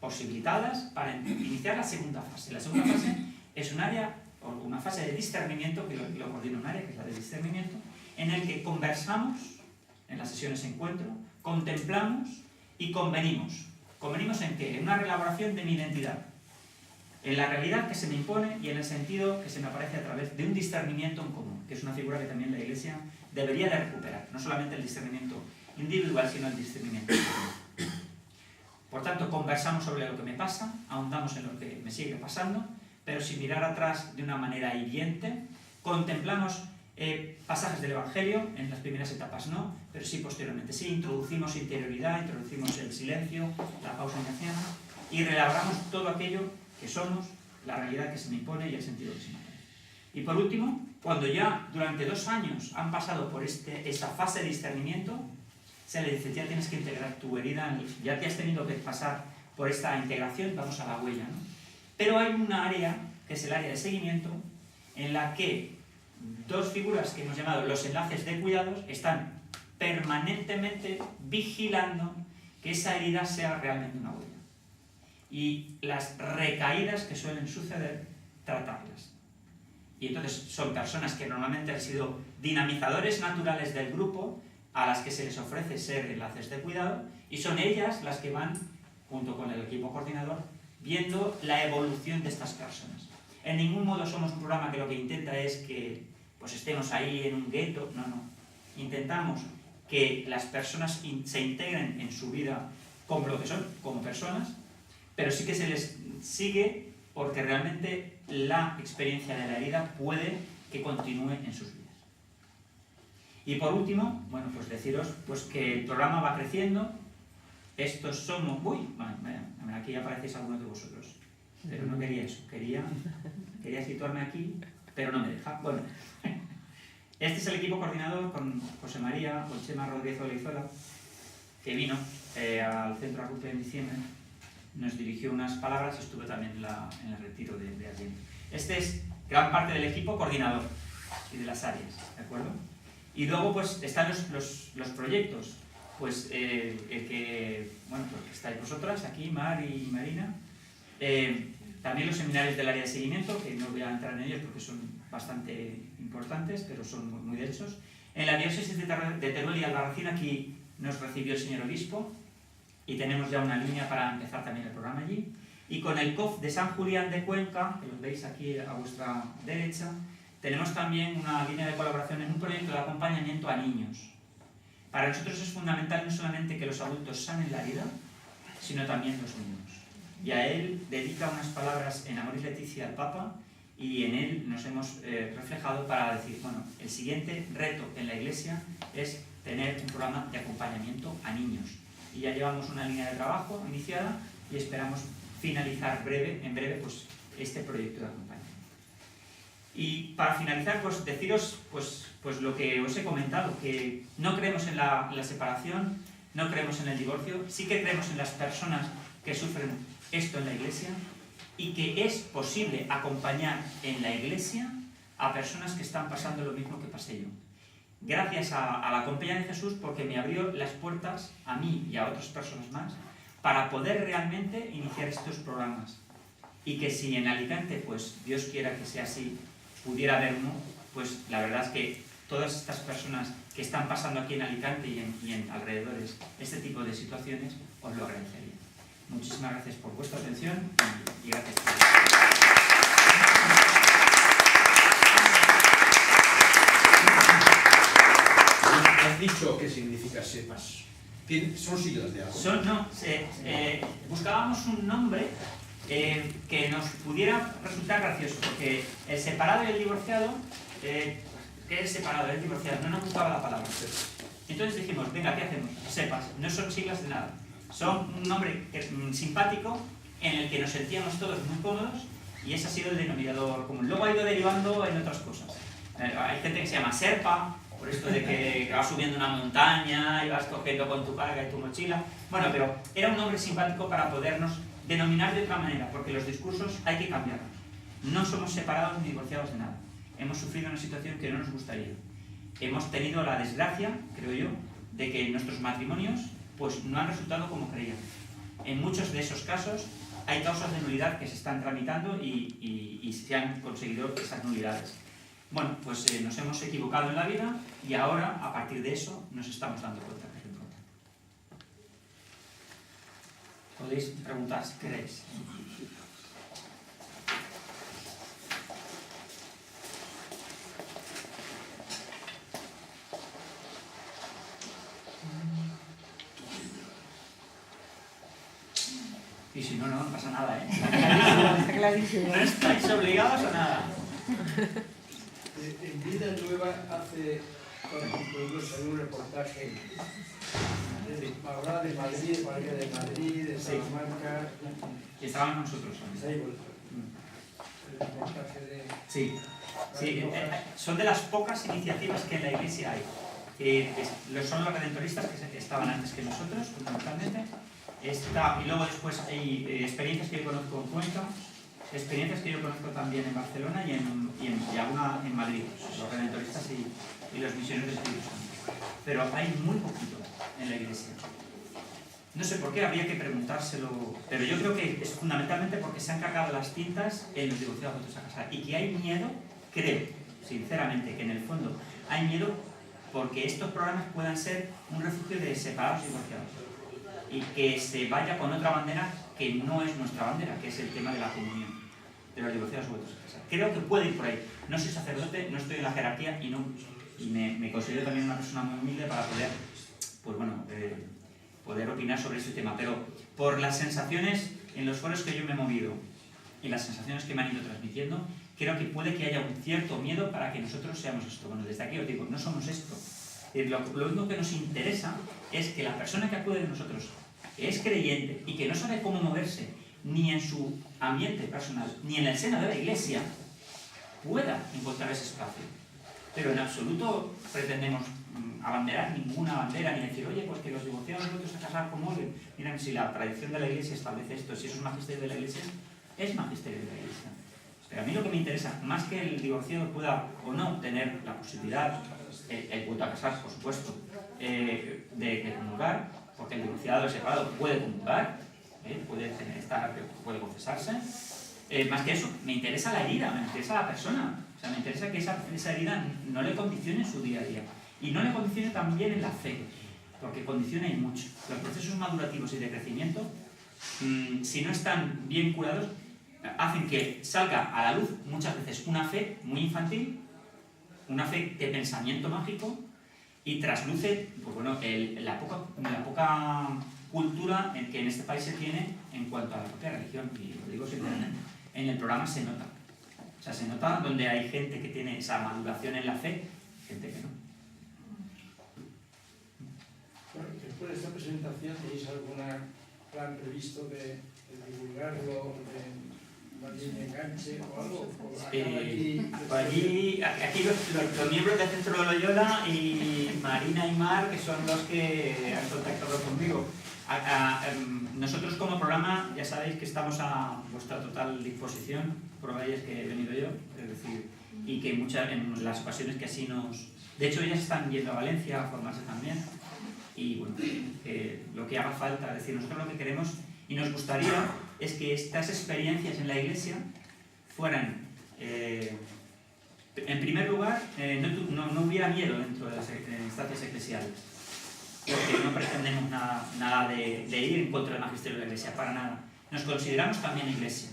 posibilitadas para iniciar la segunda fase. La segunda fase es un área, o una fase de discernimiento, que lo coordina un área, que es la de discernimiento, en el que conversamos, en las sesiones de encuentro, contemplamos y convenimos. ¿Convenimos en qué? En una reelaboración de mi identidad, en la realidad que se me impone y en el sentido que se me aparece a través de un discernimiento en común, que es una figura que también la Iglesia debería de recuperar, no solamente el discernimiento individual, sino el discernimiento en común. Por tanto, conversamos sobre lo que me pasa, ahondamos en lo que me sigue pasando, pero sin mirar atrás de una manera hiriente, contemplamos pasajes del Evangelio, en las primeras etapas no, pero sí posteriormente. Sí, introducimos interioridad, introducimos el silencio, la pausa ignaciana, y reelaboramos todo aquello que somos, la realidad que se me impone y el sentido que se me impone. Y por último, cuando ya durante 2 años han pasado por esta fase de discernimiento, se le dice, ya tienes que integrar tu herida, ya te has tenido que pasar por esta integración, vamos a la huella, ¿no? Pero hay una área, que es el área de seguimiento, en la que 2 figuras que hemos llamado los enlaces de cuidados están permanentemente vigilando que esa herida sea realmente una huella. Y las recaídas que suelen suceder, tratarlas. Y entonces son personas que normalmente han sido dinamizadores naturales del grupo, a las que se les ofrece ser enlaces de cuidado, y son ellas las que van, junto con el equipo coordinador, viendo la evolución de estas personas. En ningún modo somos un programa que lo que intenta es que pues estemos ahí en un gueto, no. Intentamos que las personas se integren en su vida como lo que son, como personas, pero sí que se les sigue porque realmente la experiencia de la herida puede que continúe en sus vidas. Y por último, bueno, pues deciros pues que el programa va creciendo. Estos somos... Uy, bueno, aquí aparecéis algunos de vosotros. Pero no quería eso. Quería situarme aquí, pero no me deja. Bueno, este es el equipo coordinador con José María, con Chema Rodríguez Olizuela, que vino al Centro Arrupe en diciembre, nos dirigió unas palabras y estuve también en el retiro de allí. Este es gran parte del equipo coordinador y de las áreas, ¿de acuerdo? Y luego pues están los proyectos, pues el que, bueno, pues que estáis vosotras aquí, Mar y Marina, también los seminarios del área de seguimiento, que no voy a entrar en ellos porque son bastante importantes, pero son muy densos. En la diócesis de Teruel y Albarracín aquí nos recibió el señor obispo y tenemos ya una línea para empezar también el programa allí. Y con el COF de San Julián de Cuenca, que los veis aquí a vuestra derecha, tenemos también una línea de colaboración en un proyecto de acompañamiento a niños. Para nosotros es fundamental no solamente que los adultos sanen la herida, sino también los niños. Y a él dedica unas palabras en Amoris Laetitia al Papa, y en él nos hemos reflejado para decir, bueno, el siguiente reto en la Iglesia es tener un programa de acompañamiento a niños. Y ya llevamos una línea de trabajo iniciada y esperamos finalizar en breve pues, este proyecto de acompañamiento. Y para finalizar, pues deciros pues lo que os he comentado, que no creemos en la separación, no creemos en el divorcio, sí que creemos en las personas que sufren esto en la Iglesia y que es posible acompañar en la Iglesia a personas que están pasando lo mismo que pasé yo. Gracias a la Compañía de Jesús, porque me abrió las puertas a mí y a otras personas más para poder realmente iniciar estos programas. Y que si en Alicante, pues Dios quiera que sea así, pudiera haber uno, pues la verdad es que todas estas personas que están pasando aquí en Alicante y en alrededores este tipo de situaciones, os lo agradecería. Muchísimas gracias por vuestra atención y gracias por... Has dicho qué significa SEPAS. Son siglas de algo. Buscábamos un nombre que nos pudiera resultar gracioso, porque el separado y el divorciado, ¿qué es el separado y el divorciado? No nos gustaba la palabra. Entonces dijimos, venga, ¿qué hacemos? Sepas, no son siglas de nada. Son un nombre simpático en el que nos sentíamos todos muy cómodos y ese ha sido el denominador común. Luego ha ido derivando en otras cosas. Hay gente que se llama Serpa, por esto de que vas subiendo una montaña y vas cogiendo con tu carga y tu mochila. Bueno, pero era un nombre simpático para podernos denominar de otra manera, porque los discursos hay que cambiarlos. No somos separados ni divorciados de nada. Hemos sufrido una situación que no nos gustaría. Hemos tenido la desgracia, creo yo, de que nuestros matrimonios pues, no han resultado como creíamos. En muchos de esos casos hay causas de nulidad que se están tramitando y se han conseguido esas nulidades. Bueno, pues nos hemos equivocado en la vida y ahora, a partir de eso, nos estamos dando cuenta que es importante. Podéis preguntar si queréis. Y si no, no pasa nada, ¿eh? Está clarísimo. No estáis obligados a nada. En Vida Nueva hace en un reportaje hablaba de Madrid, de Madrid, de Salamanca. Y estaban con nosotros. El reportaje de... Sí, sí, son de las pocas iniciativas que en la Iglesia hay. Son los redentoristas que estaban antes que nosotros, fundamentalmente. Y luego después hay experiencias que yo conozco en Cuenca, experiencias que yo conozco también en Barcelona y alguna en Madrid, los redentoristas y los misioneros de Espíritu Santo. Pero hay muy poquito en la Iglesia. No sé por qué, habría que preguntárselo, pero yo creo que es fundamentalmente porque se han cargado las tintas en los divorciados vueltos a casar y que hay miedo, creo, sinceramente, que en el fondo hay miedo porque estos programas puedan ser un refugio de separados y divorciados y que se vaya con otra bandera que no es nuestra bandera, que es el tema de la comunión de los divorciados vueltos a casar. Creo que puede ir por ahí. No soy sacerdote, no estoy en la jerarquía y me considero también una persona muy humilde para poder, pues bueno, poder opinar sobre este tema, pero por las sensaciones en los foros que yo me he movido y las sensaciones que me han ido transmitiendo, creo que puede que haya un cierto miedo para que nosotros seamos esto. Bueno, desde aquí os digo, no somos esto. Lo único que nos interesa es que la persona que acude de nosotros, que es creyente y que no sabe cómo moverse ni en su ambiente personal, ni en el seno de la Iglesia, pueda encontrar ese espacio. Pero en absoluto pretendemos abanderar ninguna bandera, ni decir, oye, pues que los divorciados vueltos a casar comulguen. Miren, si la tradición de la Iglesia establece esto, si eso es magisterio de la Iglesia, es magisterio de la Iglesia. Pero a mí lo que me interesa, más que el divorciado pueda o no tener la posibilidad, el vuelto a casar, por supuesto, de comulgar, porque el divorciado, el separado, puede comulgar, puede confesarse. Más que eso, me interesa la herida, me interesa la persona. O sea, me interesa que esa herida no le condicione en su día a día. Y no le condicione también en la fe, porque condiciona y mucho. Los procesos madurativos y de crecimiento, si no están bien curados, hacen que salga a la luz muchas veces una fe muy infantil, una fe de pensamiento mágico, y trasluce pues bueno, la poca cultura que en este país se tiene en cuanto a la propia religión. Y lo digo sinceramente, en el programa se nota. O sea, se nota donde hay gente que tiene esa maduración en la fe, gente que no. Bueno, después de esta presentación, ¿tenéis algún plan previsto de divulgarlo, de enganche o algo? Aquí los miembros del Centro de Loyola y Marina y Mar, que son los que han contactado conmigo. Nosotros como programa ya sabéis que estamos a vuestra total disposición, probáis que he venido yo, es decir, y que en las ocasiones que así nos... De hecho, ellas están yendo a Valencia a formarse también, y bueno, lo que haga falta, es decir, nosotros lo que queremos y nos gustaría es que estas experiencias en la Iglesia fueran, en primer lugar, no hubiera miedo dentro de las instancias eclesiales, porque no pretendemos nada de ir en contra del magisterio de la Iglesia, para nada. Nos consideramos también Iglesia,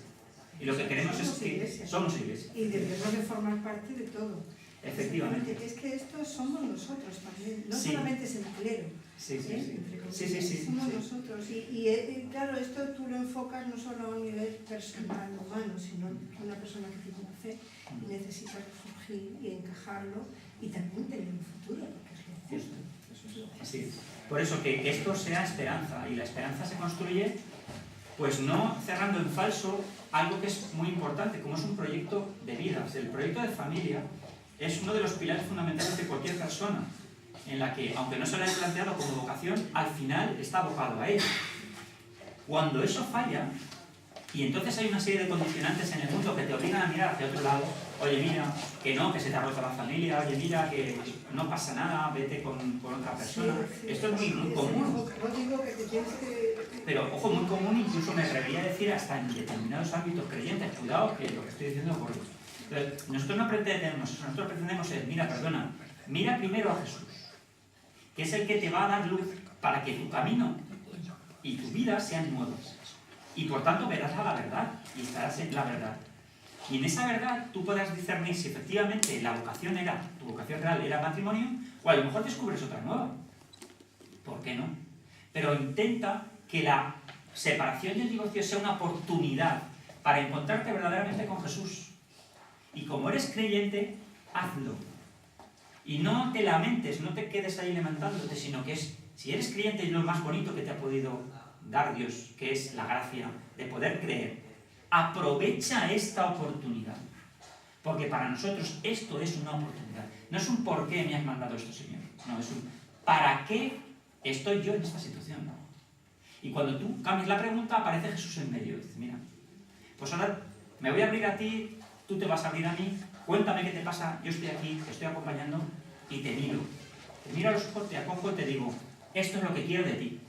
y lo que queremos es que somos Iglesia. Y debemos de formar parte de todo. Efectivamente. Es que esto somos nosotros también, no Sí. solamente es el clero. Sí, sí, sí. Entre comillas, Sí, sí, sí. somos Sí. nosotros. Y claro, esto tú lo enfocas no solo a un nivel personal, humano, sino que una persona que tiene una fe y necesita resurgir y encajarlo y también tener un futuro, porque es lo justo. Eso es lo justo. Así es. Por eso que esto sea esperanza, y la esperanza se construye pues no cerrando en falso algo que es muy importante, como es un proyecto de vida. El proyecto de familia es uno de los pilares fundamentales de cualquier persona, en la que, aunque no se lo haya planteado como vocación, al final está abocado a ello. Cuando eso falla, y entonces hay una serie de condicionantes en el mundo que te obligan a mirar hacia otro lado, oye mira, que no, que se te ha roto la familia, oye mira, que no pasa nada, vete con otra persona. Sí, Esto es muy común. No digo que te tienes que... Pero, ojo, muy común, incluso me atrevería a decir hasta en determinados ámbitos creyentes. Cuidado, que lo que estoy diciendo ocurre. Entonces, nosotros no pretendemos eso, nosotros pretendemos es, mira primero a Jesús, que es el que te va a dar luz para que tu camino y tu vida sean nuevos. Y por tanto verás la verdad y estarás en la verdad. Y en esa verdad tú podrás discernir si efectivamente la vocación tu vocación real era matrimonio, o a lo mejor descubres otra nueva. ¿Por qué no? Pero intenta que la separación y el divorcio sea una oportunidad para encontrarte verdaderamente con Jesús. Y como eres creyente, hazlo. Y no te lamentes, no te quedes ahí lamentándote, sino que si eres creyente, es lo más bonito que te ha podido dar Dios, que es la gracia de poder creer. Aprovecha esta oportunidad. Porque para nosotros esto es una oportunidad. No es un por qué me has mandado esto, Señor. No, es un para qué estoy yo en esta situación. Y cuando tú cambias la pregunta, aparece Jesús en medio. Y dices, mira, pues ahora me voy a abrir a ti, tú te vas a abrir a mí, cuéntame qué te pasa, yo estoy aquí, te estoy acompañando y te miro. Te miro a los ojos, te acojo y te digo, esto es lo que quiero de ti.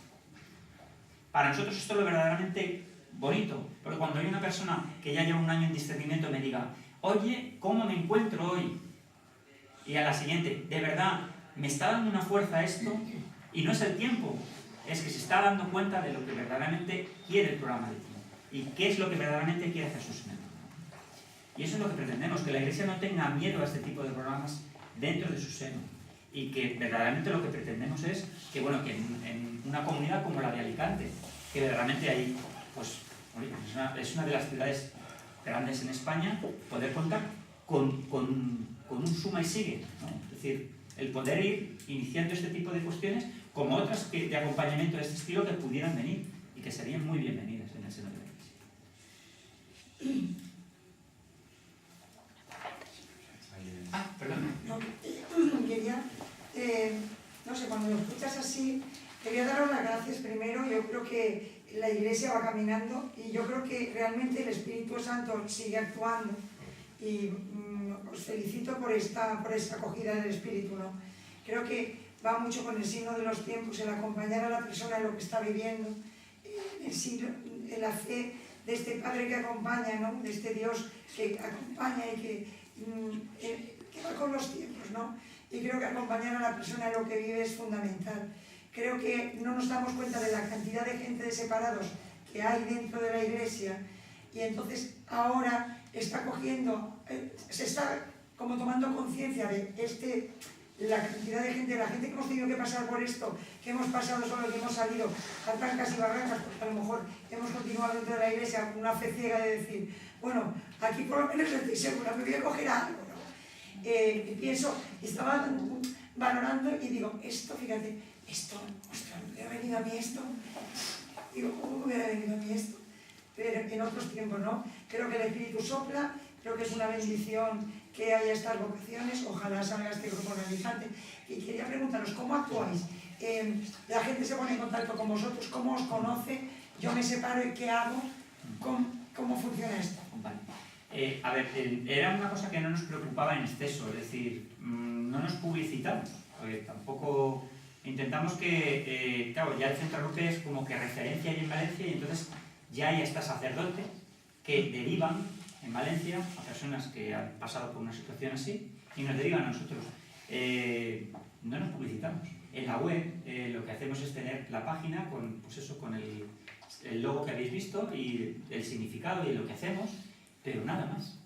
Para nosotros esto es lo verdaderamente bonito, porque cuando hay una persona que ya lleva un año en discernimiento me diga, oye, ¿cómo me encuentro hoy? Y a la siguiente, de verdad, me está dando una fuerza esto, y no es el tiempo, es que se está dando cuenta de lo que verdaderamente quiere el programa de ti, y qué es lo que verdaderamente quiere Jesús en el programa. Y eso es lo que pretendemos, que la Iglesia no tenga miedo a este tipo de programas dentro de su seno, y que verdaderamente lo que pretendemos es que, bueno, que en una comunidad como la de Alicante, que verdaderamente hay, pues, es una de las ciudades grandes en España, poder contar con un suma y sigue, ¿no? Es decir, el poder ir iniciando este tipo de cuestiones como otras de acompañamiento de este estilo que pudieran venir y que serían muy bienvenidas en el seno de la Iglesia. Perdón. No, quería, no sé, cuando lo escuchas así, quería daros las gracias primero. Yo creo que la Iglesia va caminando y yo creo que realmente el Espíritu Santo sigue actuando y os felicito por esta acogida del Espíritu, ¿no? Creo que va mucho con el signo de los tiempos, el acompañar a la persona en lo que está viviendo, en la fe de este Padre que acompaña, ¿no? De este Dios que acompaña y que va con los tiempos, ¿no? Y creo que acompañar a la persona en lo que vive es fundamental. Creo que no nos damos cuenta de la cantidad de gente de separados que hay dentro de la Iglesia y entonces ahora está cogiendo, se está como tomando conciencia de la cantidad de gente, la gente que hemos tenido que pasar por esto, que hemos pasado solo, que hemos salido a trancas y barrancas, porque a lo mejor hemos continuado dentro de la Iglesia con una fe ciega de decir, bueno, aquí por lo menos estoy segura, me voy a coger algo, ¿no? Y pienso, estaba valorando y digo, esto, fíjate, esto, ostras, ¿me hubiera venido a mí esto? Digo, ¿cómo me hubiera venido a mí esto? Pero en otros tiempos, ¿no? Creo que el Espíritu sopla, creo que es una bendición que haya estas vocaciones, ojalá salga este grupo realizante. Y quería preguntaros, ¿cómo actuáis? La gente se pone en contacto con vosotros, ¿cómo os conoce? Yo me separo y ¿qué hago? ¿Cómo funciona esto? Vale. A ver, era una cosa que no nos preocupaba en exceso, es decir, no nos publicitamos, porque tampoco intentamos que, claro, ya el Centro Roque es como que referencia ahí en Valencia y entonces ya hay hasta sacerdotes que derivan en Valencia a personas que han pasado por una situación así y nos derivan a nosotros. No nos publicitamos. En la web lo que hacemos es tener la página con, pues eso, con el logo que habéis visto y el significado y lo que hacemos, pero nada más.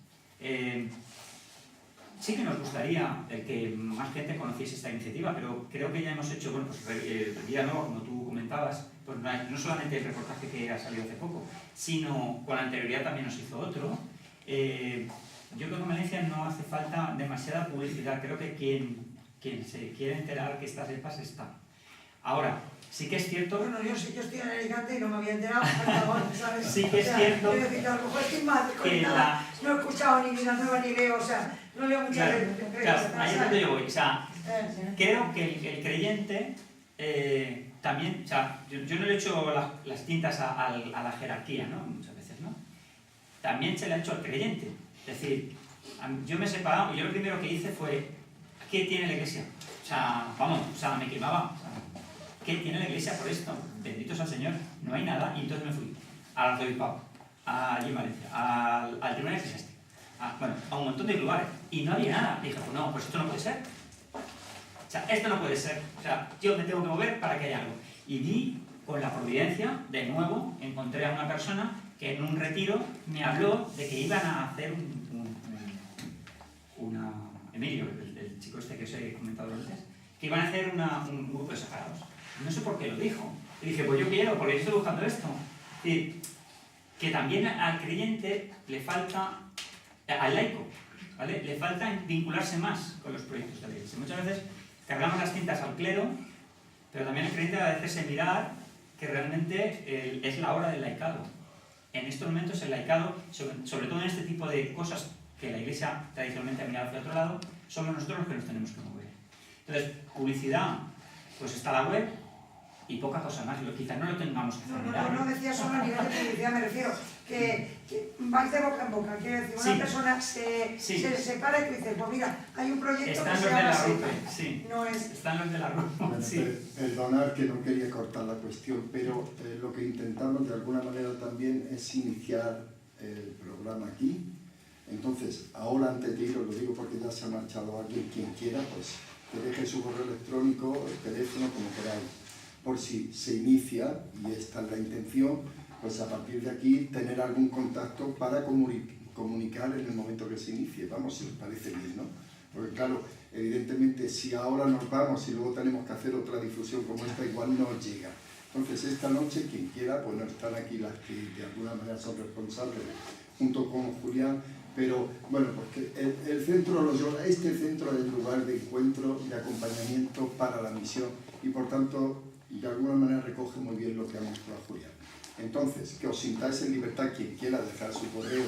sí que nos gustaría el que más gente conociese esta iniciativa, pero creo que ya hemos hecho, bueno, pues Vida Nueva, como tú comentabas, pues no solamente el reportaje que ha salido hace poco, sino con anterioridad también nos hizo otro. Yo creo que en Valencia no hace falta demasiada publicidad, creo que quien se quiere enterar que estas cepas está. Ahora, sí que es cierto... Bueno, yo estoy en Alicante y no me había enterado, ¿sabes? Sí que es cierto quiero decir que a lo mejor estoy mal conectada, no he escuchado ni Vida Nueva ni veo, o sea, no leo mucha gente. Claro, ahí es donde yo voy, o sea, creo que el creyente también, o sea, yo no le he hecho las tintas a la jerarquía, ¿no? Muchas veces, ¿no? También se le ha hecho al creyente, es decir, yo me he separado y yo lo primero que hice fue, ¿qué tiene la iglesia? O sea, vamos, o sea, me quemaba, o sea, ¿qué tiene la iglesia por esto? Bendito sea el Señor, no hay nada. Y entonces me fui al arzobispado, allí en Valencia, al tribunal eclesiástico, bueno, a un montón de lugares, y no había nada. Dije, pues no, pues esto no puede ser. O sea, esto no puede ser. O sea, yo me tengo que mover para que haya algo. Y vi, con la providencia, de nuevo, encontré a una persona que en un retiro me habló de que iban a hacer Emilio, el chico este que os he comentado antes, que iban a hacer un grupo de separados. No sé por qué lo dijo. Y dije, pues yo quiero, porque yo estoy buscando esto. Es decir, que también al creyente le falta, al laico, ¿vale? Le falta vincularse más con los proyectos de la iglesia. Muchas veces cargamos las tintas al clero, pero también el creyente a veces se mirar que realmente es la hora del laicado. En estos momentos el laicado, sobre todo en este tipo de cosas que la iglesia tradicionalmente ha mirado hacia otro lado, somos nosotros los que nos tenemos que mover. Entonces, publicidad, pues está la web y poca cosa más. Quizás no lo tengamos que hacer. No decía solo a nivel de publicidad, me refiero que vais de boca en boca. Quiero decir, una persona se separa y tú dices, pues mira, hay un proyecto que se llama así. Sí, no es... están los de la RUPE. Bueno, perdonad que no quería cortar la cuestión, pero lo que intentamos de alguna manera también es iniciar el programa aquí. Entonces, ahora antes de ir, os lo digo porque ya se ha marchado alguien, quien quiera, pues que deje su correo electrónico, el teléfono, como queráis, por si se inicia, y esta es la intención, pues a partir de aquí tener algún contacto para comunicar en el momento que se inicie. Vamos, si os parece bien, ¿no? Porque claro, evidentemente si ahora nos vamos y luego tenemos que hacer otra difusión como esta, igual no llega. Entonces esta noche, quien quiera, pues no están aquí las que de alguna manera son responsables, junto con Julián. Pero bueno, porque el centro Loyola, este centro es el lugar de encuentro, de acompañamiento para la misión, y por tanto de alguna manera recoge muy bien lo que ha mostrado Julián. Entonces, que os sintáis en libertad, quien quiera dejar su correo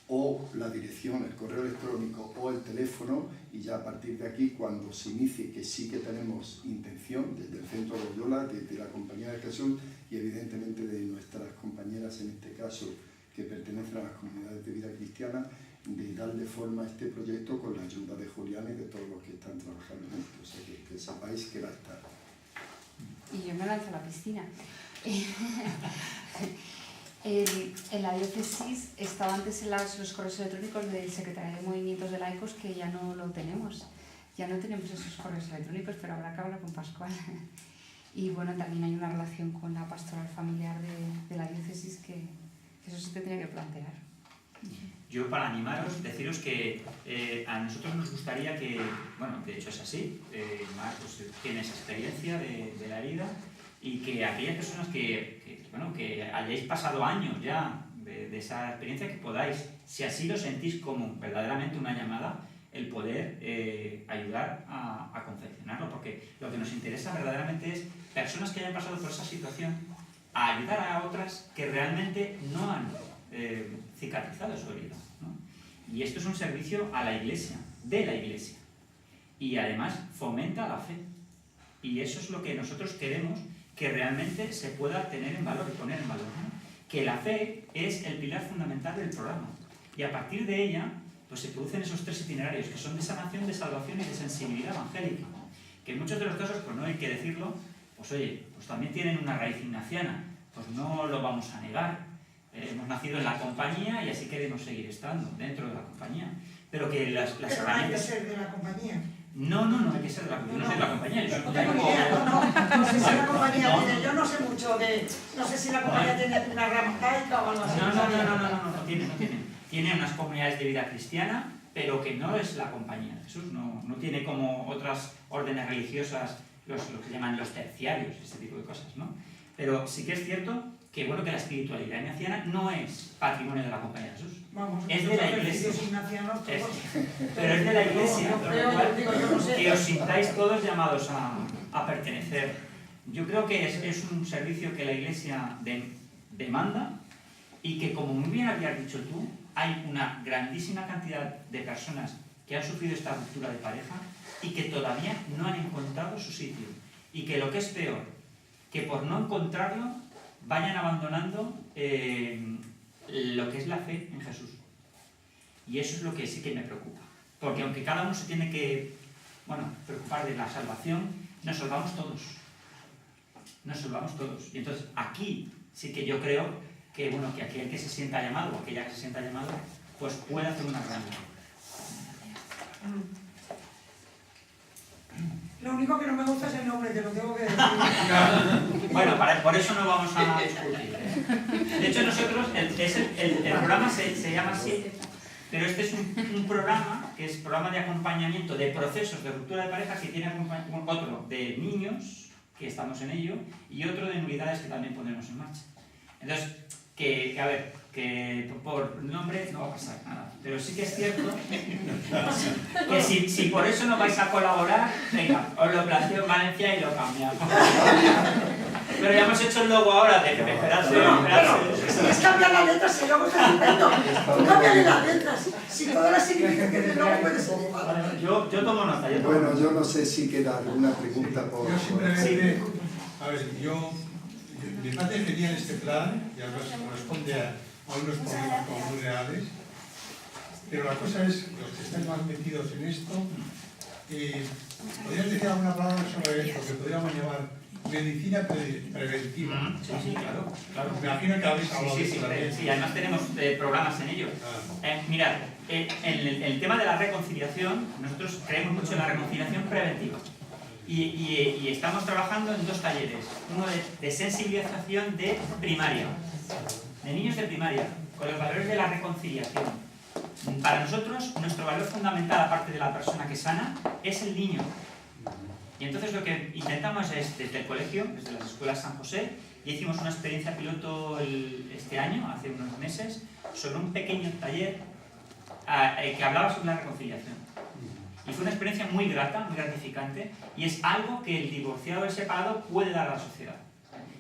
o la dirección, el correo electrónico o el teléfono, y ya a partir de aquí, cuando se inicie, que sí que tenemos intención desde el centro Loyola, desde la Compañía de Jesús y evidentemente de nuestras compañeras, en este caso, que pertenecen a las comunidades de vida cristiana, de darle forma a este proyecto con la ayuda de Julián y de todos los que están trabajando en esto. O sea, que sepáis que va a estar. Y yo me lanzo a la piscina. En la diócesis estaba antes en los correos electrónicos del Secretariado de Movimientos de Laicos, que ya no lo tenemos. Ya no tenemos esos correos electrónicos, pero habrá que hablar con Pascual. Y bueno, también hay una relación con la pastoral familiar de la diócesis que eso se tendría que plantear. Yo, para animaros, deciros que a nosotros nos gustaría que, bueno, de hecho es así, Mar pues, tiene esa experiencia de la herida, y que aquellas personas que hayáis pasado años ya de esa experiencia, que podáis, si así lo sentís como verdaderamente una llamada, el poder ayudar a confeccionarlo, porque lo que nos interesa verdaderamente es personas que hayan pasado por esa situación, a ayudar a otras que realmente no han cicatrizado su herida, ¿no? Y esto es un servicio a la Iglesia, de la Iglesia, y además fomenta la fe, y eso es lo que nosotros queremos que realmente se pueda tener en valor y poner en valor, ¿no? Que la fe es el pilar fundamental del programa, y a partir de ella pues se producen esos tres itinerarios que son de sanación, de salvación y de sensibilidad evangélica, que en muchos de los casos, pues no hay que decirlo, pues oye, pues también tienen una raíz ignaciana, pues no lo vamos a negar. Hemos nacido en la compañía y así queremos seguir estando dentro de la compañía, pero que las herramientas... ¿No hay que ser de la compañía? No hay que ser de la compañía, yo no soy de la compañía, yo no tengo ni idea, no sé si la compañía tiene, yo no sé mucho de, no sé si la compañía tiene una rama laica o algo así. No tiene unas comunidades de vida cristiana pero que no es la compañía de Jesús, no tiene como otras órdenes religiosas, lo que se llaman los terciarios, ese tipo de cosas, ¿no? Pero sí que es cierto que, bueno, que la espiritualidad ignaciana no es patrimonio de la compañía de Jesús. Vamos, Es de la Iglesia. Ignacianos, todos. Pero es de la Iglesia, Yo con creo, lo cual, digo, yo no sé. que os sintáis todos llamados a pertenecer. Yo creo que es un servicio que la Iglesia demanda y que, como muy bien habías dicho tú, hay una grandísima cantidad de personas que han sufrido esta ruptura de pareja y que todavía no han encontrado su sitio. Y que lo que es peor, que por no encontrarlo vayan abandonando lo que es la fe en Jesús. Y eso es lo que sí que me preocupa. Porque aunque cada uno se tiene que, bueno, preocupar de la salvación, nos salvamos todos. Nos salvamos todos. Y entonces aquí sí que yo creo que, bueno, que aquel que se sienta llamado o aquella que se sienta llamado, pues puede hacer una gran labor. Lo único que no me gusta es el nombre, te lo tengo que decir. Bueno, por eso no vamos a discutir. De hecho, nosotros, el programa se llama así, pero este es un programa que es programa de acompañamiento de procesos de ruptura de pareja, que tiene otro de niños, que estamos en ello, y otro de nulidades que también ponemos en marcha. Entonces, a ver, que por nombre no va a pasar nada, pero sí que es cierto que si por eso no vais a colaborar, venga, os lo planteo en Valencia y lo cambiamos. Pero ya hemos hecho el logo ahora de que me esperase. Si es cambiar las letras, el logo está estupendo. Tú cámbiale las letras. Si todas las significaciones del logo puede ser igual. Yo tomo nota. Bueno, yo no sé si queda alguna pregunta por... Yo simplemente, a ver, me parece genial este plan, y además responde a unos problemas como muy reales, pero la cosa es, los que estáis más metidos en esto, ¿podrías decir alguna palabra sobre esto que podríamos llamar medicina preventiva? Sí, claro. Me imagino que habéis hablado de esto también. Sí, además tenemos programas en ello. Mirad, en el tema de la reconciliación, nosotros creemos mucho en la reconciliación preventiva. Y estamos trabajando en 2 talleres. Uno de sensibilización de primaria, de niños de primaria, con los valores de la reconciliación. Para nosotros, nuestro valor fundamental, aparte de la persona que sana, es el niño. Y entonces lo que intentamos es, desde el colegio, desde las escuelas San José, y hicimos una experiencia piloto este año, hace unos meses, sobre un pequeño taller que hablaba sobre la reconciliación. Y fue una experiencia muy grata, muy gratificante, y es algo que el divorciado o el separado puede dar a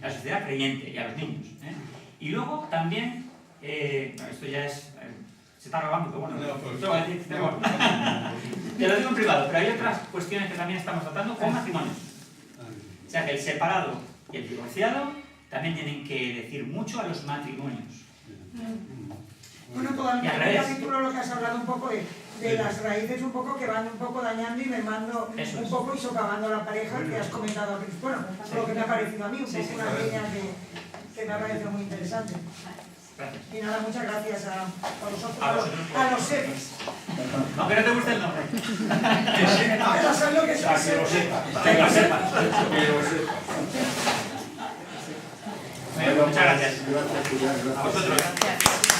la sociedad creyente y a los niños. Y luego también, esto ya es, se está robando, pero bueno, te lo digo en privado, pero hay otras cuestiones que también estamos tratando con matrimonios. O sea que el separado y el divorciado también tienen que decir mucho a los matrimonios. Bueno, todavía en el capítulo lo que has hablado un poco de las raíces un poco que van un poco dañando y mermando un poco y socavando la pareja, que has comentado al principio. Bueno, lo que me ha parecido a mí, un poco una línea que me ha parecido muy interesante. Gracias. Y nada, muchas gracias a vosotros, a los SEPs. Aunque no te guste el nombre. Pero sabes lo que es Que lo sepa. Que lo sepas. Bueno, Muchas gracias. Gracias, Julián. A vosotros. Gracias.